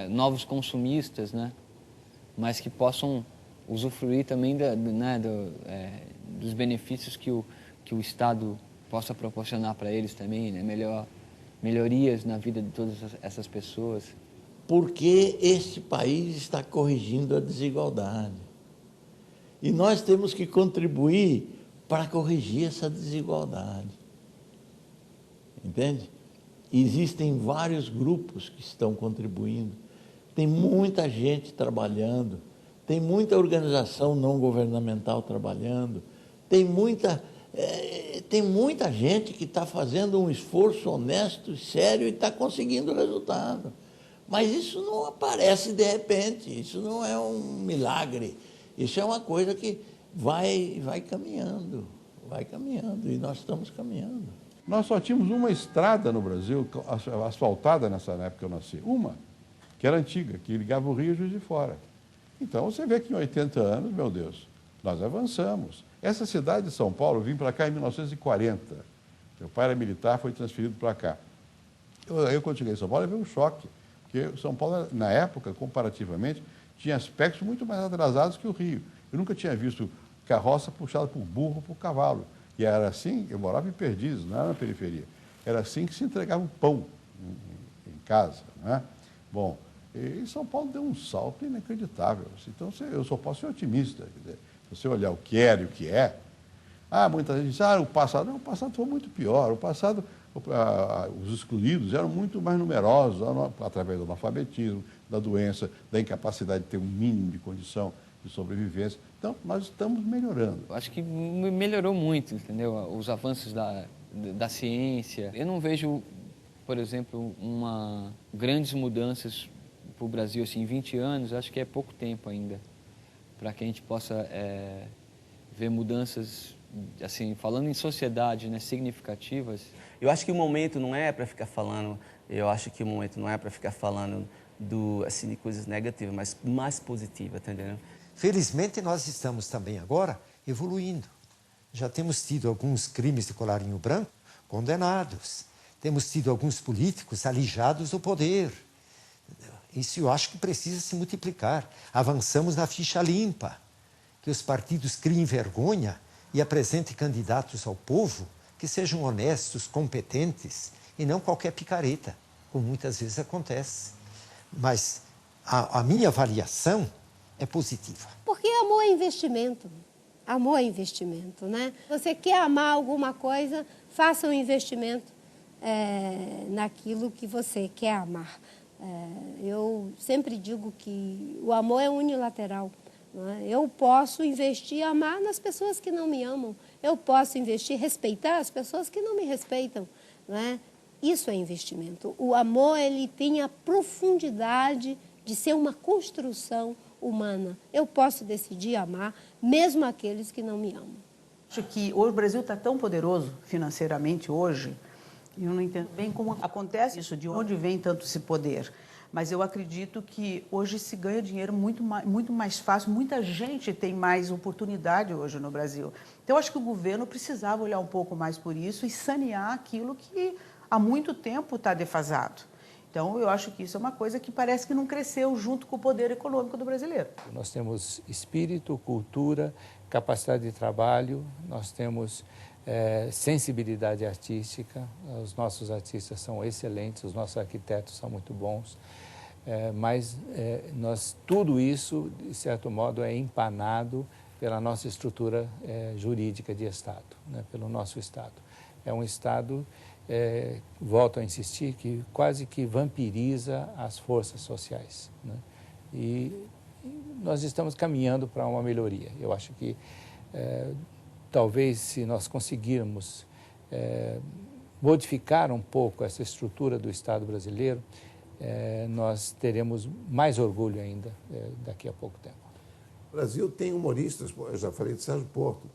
novos consumistas, né? Mas que possam usufruir também dos benefícios que o Estado possa proporcionar para eles também, né? Melhorias na vida de todas essas pessoas. Porque este país está corrigindo a desigualdade. E nós temos que contribuir para corrigir essa desigualdade. Entende? Existem vários grupos que estão contribuindo. Tem muita gente trabalhando. Tem muita organização não governamental trabalhando. Tem muita gente que está fazendo um esforço honesto, sério e está conseguindo resultado. Mas isso não aparece de repente, isso não é um milagre. Isso é uma coisa que vai caminhando, e nós estamos caminhando. Nós só tínhamos uma estrada no Brasil, asfaltada nessa época que eu nasci. Uma, que era antiga, que ligava o Rio e Juiz de Fora. Então, você vê que em 80 anos, meu Deus, nós avançamos. Essa cidade de São Paulo, eu vim para cá em 1940. Meu pai era militar, foi transferido para cá. Eu, quando cheguei em São Paulo, eu vi um choque. Porque São Paulo, na época, comparativamente, tinha aspectos muito mais atrasados que o Rio. Eu nunca tinha visto carroça puxada por burro ou por cavalo. E era assim, eu morava em Perdizes, não era na periferia. Era assim que se entregava o pão em casa, né? Bom, e São Paulo deu um salto inacreditável. Então, eu só posso ser otimista. Quer dizer, se você olhar o que era e o que é, muita gente diz, o passado. Não, o passado foi muito pior. O passado, os excluídos eram muito mais numerosos, através do analfabetismo, da doença, da incapacidade de ter um mínimo de condição de sobrevivência. Então, nós estamos melhorando. Acho que melhorou muito, entendeu? Os avanços da ciência. Eu não vejo, por exemplo, grandes mudanças para o Brasil assim, em 20 anos. Acho que é pouco tempo ainda para que a gente possa ver mudanças, assim, falando em sociedade, né, significativas. Eu acho que o momento não é para ficar falando, de coisas negativas, mas mais positivas, tá entendendo? Felizmente, nós estamos também agora evoluindo. Já temos tido alguns crimes de colarinho branco condenados. Temos tido alguns políticos alijados do poder. Isso eu acho que precisa se multiplicar. Avançamos na ficha limpa, que os partidos criem vergonha e apresentem candidatos ao povo que sejam honestos, competentes e não qualquer picareta, como muitas vezes acontece. Mas a minha avaliação é positiva. Porque amor é investimento. Amor é investimento, né? Você quer amar alguma coisa, faça um investimento naquilo que você quer amar. Eu sempre digo que o amor é unilateral. Né? Eu posso investir e amar nas pessoas que não me amam. Eu posso investir e respeitar as pessoas que não me respeitam. Né? Isso é investimento. O amor, ele tem a profundidade de ser uma construção humana. Eu posso decidir amar, mesmo aqueles que não me amam. Acho que hoje o Brasil está tão poderoso financeiramente hoje Eu não entendo bem como acontece isso, de onde vem tanto esse poder. Mas eu acredito que hoje se ganha dinheiro muito mais fácil, muita gente tem mais oportunidade hoje no Brasil. Então, eu acho que o governo precisava olhar um pouco mais por isso e sanear aquilo que há muito tempo está defasado. Então, eu acho que isso é uma coisa que parece que não cresceu junto com o poder econômico do brasileiro. Nós temos espírito, cultura, capacidade de trabalho, nós temos sensibilidade artística, os nossos artistas são excelentes, os nossos arquitetos são muito bons, mas tudo isso, de certo modo, é empanado pela nossa estrutura jurídica de Estado, né, pelo nosso Estado. É um Estado, volto a insistir, que quase que vampiriza as forças sociais, né? E nós estamos caminhando para uma melhoria. Eu acho que talvez, se nós conseguirmos modificar um pouco essa estrutura do Estado brasileiro, nós teremos mais orgulho ainda daqui a pouco tempo. O Brasil tem humoristas, eu já falei de Sérgio Porto,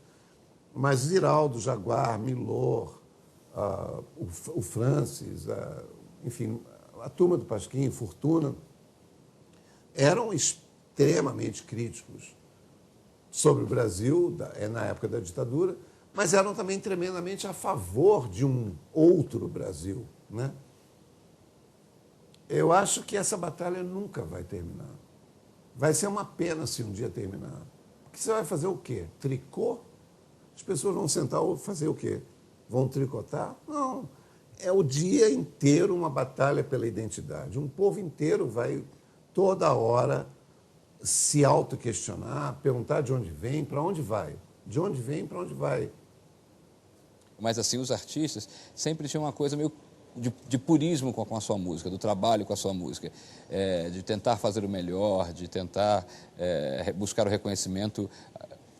mas Ziraldo, Jaguar, Milor, o Francis, enfim, a turma do Pasquim, Fortuna, eram extremamente críticos sobre o Brasil, na época da ditadura, mas eram também tremendamente a favor de um outro Brasil, né? Eu acho que essa batalha nunca vai terminar. Vai ser uma pena se um dia terminar. Porque você vai fazer o quê? Tricô? As pessoas vão sentar ou fazer o quê? Vão tricotar? Não. É o dia inteiro uma batalha pela identidade. Um povo inteiro vai toda hora se auto-questionar, perguntar de onde vem, para onde vai. De onde vem, para onde vai. Mas assim, os artistas sempre tinham uma coisa meio de purismo com a sua música, do trabalho com a sua música, de tentar fazer o melhor, de tentar buscar o reconhecimento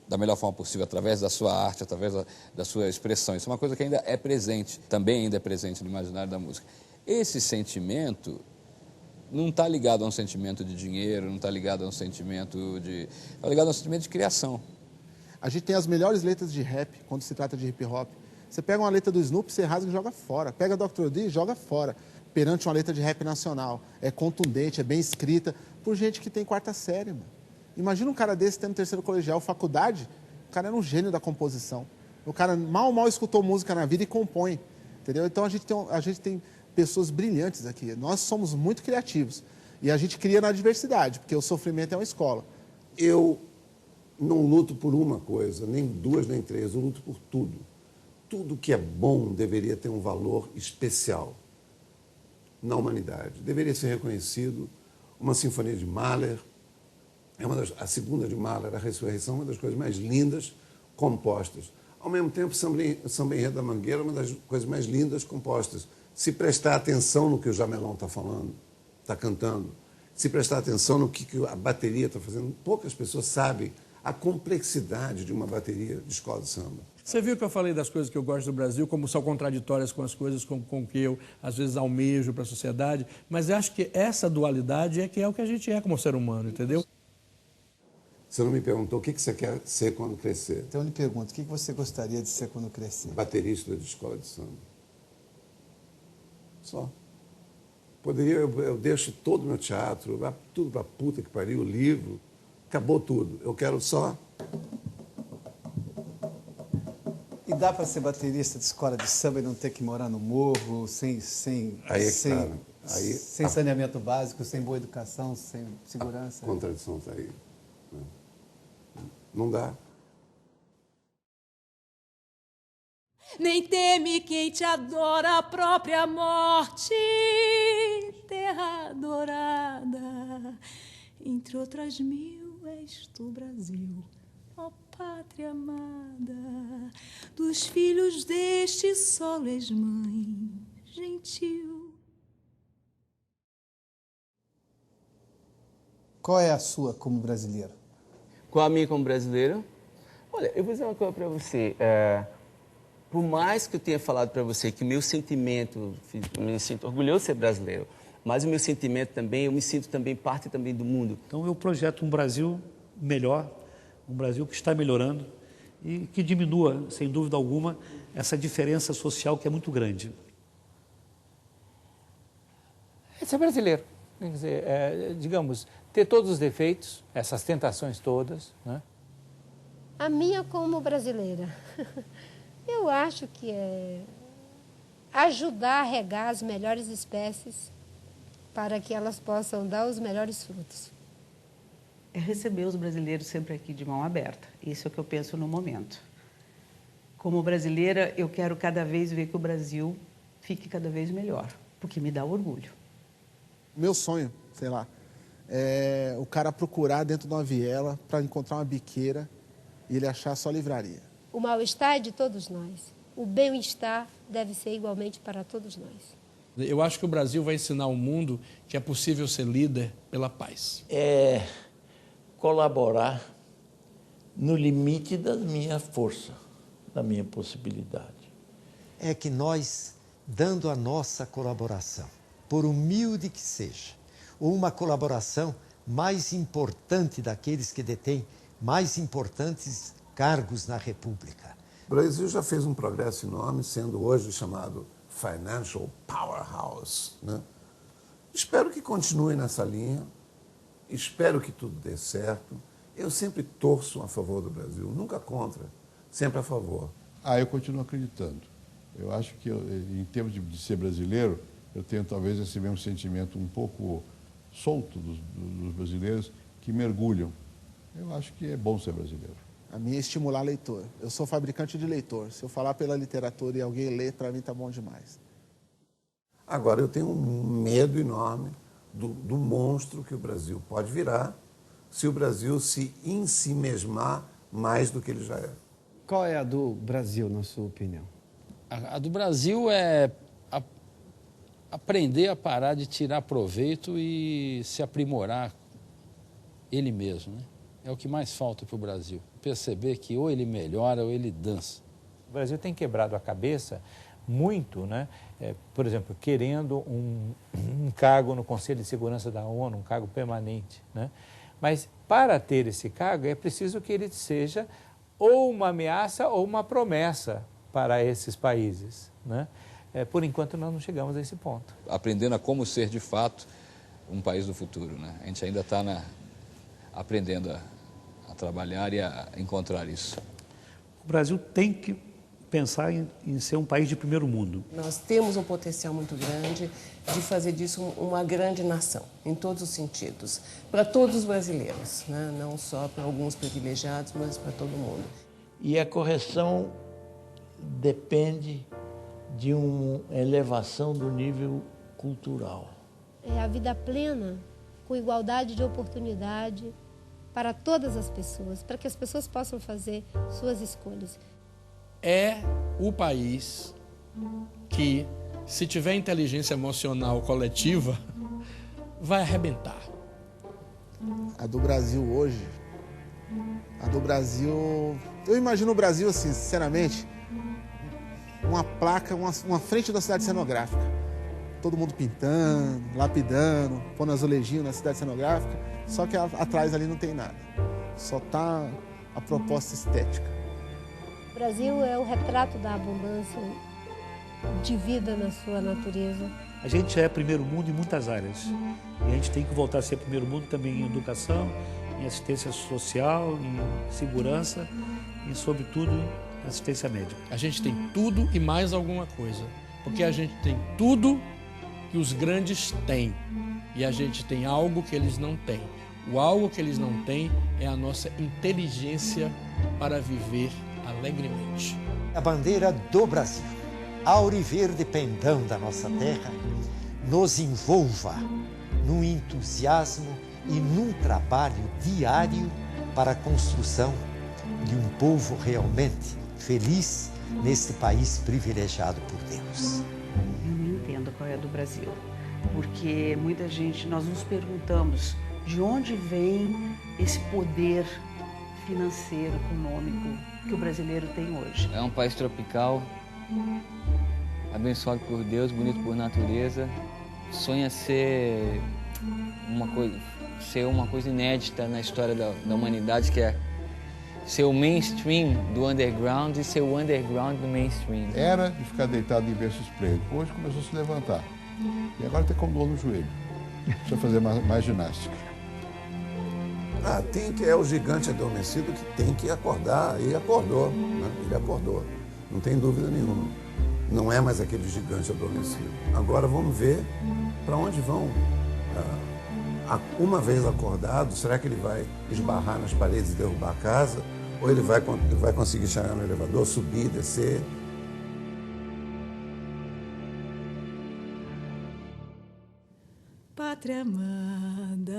da melhor forma possível, através da sua arte, através da sua expressão. Isso é uma coisa que ainda é presente, também ainda é presente no imaginário da música. Esse sentimento não está ligado a um sentimento de dinheiro, não está ligado a um sentimento de... Está ligado a um sentimento de criação. A gente tem as melhores letras de rap, quando se trata de hip-hop. Você pega uma letra do Snoop, você rasga e joga fora. Pega Dr. Dre e joga fora. Perante uma letra de rap nacional. É contundente, é bem escrita, por gente que tem quarta série, mano. Imagina um cara desse tendo terceiro colegial, faculdade, o cara era um gênio da composição. O cara mal escutou música na vida e compõe, entendeu? Então a gente tem pessoas brilhantes aqui. Nós somos muito criativos. E a gente cria na diversidade, porque o sofrimento é uma escola. Eu não luto por uma coisa, nem duas, nem três, eu luto por tudo. Tudo que é bom deveria ter um valor especial na humanidade. Deveria ser reconhecido. Uma sinfonia de Mahler, a segunda de Mahler, A Ressurreição, uma das coisas mais lindas compostas. Ao mesmo tempo, Samba Enredo da Mangueira, uma das coisas mais lindas compostas. Se prestar atenção no que o Jamelão está falando, está cantando, se prestar atenção no que a bateria está fazendo, poucas pessoas sabem a complexidade de uma bateria de escola de samba. Você viu que eu falei das coisas que eu gosto do Brasil, como são contraditórias com as coisas com que eu, às vezes, almejo para a sociedade, mas eu acho que essa dualidade é o que a gente é como ser humano, entendeu? Você não me perguntou o que você quer ser quando crescer. Então eu lhe pergunto, o que você gostaria de ser quando crescer? Baterista de escola de samba. Só. Eu deixo todo o meu teatro, tudo pra puta que pariu, o livro, acabou tudo. Eu quero só... E dá para ser baterista de escola de samba e não ter que morar no morro, sem saneamento básico, sem boa educação, sem segurança? A contradição está aí. Não dá. Nem teme quem te adora a própria morte, terra adorada. Entre outras mil és tu, Brasil, ó pátria amada. Dos filhos deste sol és mãe gentil. Qual é a sua como brasileiro? Qual a minha como brasileiro? Olha, eu vou dizer uma coisa para você. Por mais que eu tenha falado para você que o meu sentimento, eu me sinto orgulhoso de ser brasileiro, mas o meu sentimento também, eu me sinto também parte também do mundo. Então eu projeto um Brasil melhor, um Brasil que está melhorando e que diminua, sem dúvida alguma, essa diferença social que é muito grande. É ser brasileiro. Quer dizer, digamos, ter todos os defeitos, essas tentações todas, né? A minha como brasileira, eu acho que é ajudar a regar as melhores espécies para que elas possam dar os melhores frutos. É receber os brasileiros sempre aqui de mão aberta. Isso é o que eu penso no momento. Como brasileira, eu quero cada vez ver que o Brasil fique cada vez melhor, porque me dá orgulho. Meu sonho, sei lá, é o cara procurar dentro de uma viela para encontrar uma biqueira e ele achar só livraria. O mal-estar é de todos nós. O bem-estar deve ser igualmente para todos nós. Eu acho que o Brasil vai ensinar ao mundo que é possível ser líder pela paz. É colaborar no limite da minha força, da minha possibilidade. É que nós, dando a nossa colaboração, por humilde que seja, ou uma colaboração mais importante daqueles que detêm mais importantes cargos na República. O Brasil já fez um progresso enorme, sendo hoje chamado Financial Powerhouse, né? Espero que continue nessa linha, espero que tudo dê certo. Eu sempre torço a favor do Brasil, nunca contra, sempre a favor. Eu continuo acreditando. Eu acho que, em termos de ser brasileiro, eu tenho talvez esse mesmo sentimento um pouco solto dos brasileiros que mergulham. Eu acho que é bom ser brasileiro. A minha é estimular leitor. Eu sou fabricante de leitor. Se eu falar pela literatura e alguém lê, para mim tá bom demais. Agora, eu tenho um medo enorme do monstro que o Brasil pode virar se o Brasil se ensimesmar mais do que ele já é. Qual é a do Brasil, na sua opinião? A do Brasil é aprender a parar de tirar proveito e se aprimorar ele mesmo, né? É o que mais falta para o Brasil. Perceber que ou ele melhora ou ele dança. O Brasil tem quebrado a cabeça muito, né? Por exemplo, querendo um cargo no Conselho de Segurança da ONU, um cargo permanente, né? Mas para ter esse cargo é preciso que ele seja ou uma ameaça ou uma promessa para esses países, né? Por enquanto nós não chegamos a esse ponto. Aprendendo a como ser de fato um país do futuro, né? A gente ainda está aprendendo a trabalhar e a encontrar isso. O Brasil tem que pensar em ser um país de primeiro mundo. Nós temos um potencial muito grande de fazer disso uma grande nação, em todos os sentidos, para todos os brasileiros, né? Não só para alguns privilegiados, mas para todo mundo. E a correção depende de uma elevação do nível cultural. É a vida plena, com igualdade de oportunidade para todas as pessoas, para que as pessoas possam fazer suas escolhas. É o país que, se tiver inteligência emocional coletiva, vai arrebentar. A do Brasil hoje, eu imagino o Brasil assim, sinceramente, uma placa, uma frente da cidade cenográfica. Todo mundo pintando, lapidando, pondo azulejinho na cidade cenográfica, só que atrás ali não tem nada. Só está a proposta estética. O Brasil é o retrato da abundância de vida na sua natureza. A gente já é primeiro mundo em muitas áreas. E a gente tem que voltar a ser primeiro mundo também em educação, em assistência social, em segurança e, sobretudo, em assistência médica. A gente tem tudo e mais alguma coisa. Porque a gente tem tudo que os grandes têm. E a gente tem algo que eles não têm. O algo que eles não têm é a nossa inteligência para viver alegremente. A bandeira do Brasil, auriverde pendão da nossa terra, nos envolva num entusiasmo e num trabalho diário para a construção de um povo realmente feliz neste país privilegiado por Deus. Eu não entendo qual é a do Brasil, porque muita gente, nós nos perguntamos de onde vem esse poder financeiro, econômico que o brasileiro tem hoje. É um país tropical, abençoado por Deus, bonito por natureza, sonha ser uma coisa inédita na história da humanidade, que é ser o mainstream do underground e ser o underground do mainstream. Era de ficar deitado em berço esplêndido. Hoje começou a se levantar. E agora tem com dor no joelho. Precisa fazer mais ginástica. É o gigante adormecido que tem que acordar, e acordou, né? Ele acordou, não tem dúvida nenhuma. Não é mais aquele gigante adormecido. Agora vamos ver para onde vão. Uma vez acordado, será que ele vai esbarrar nas paredes e derrubar a casa? Ou ele vai conseguir chegar no elevador, subir, descer? Pátria amada,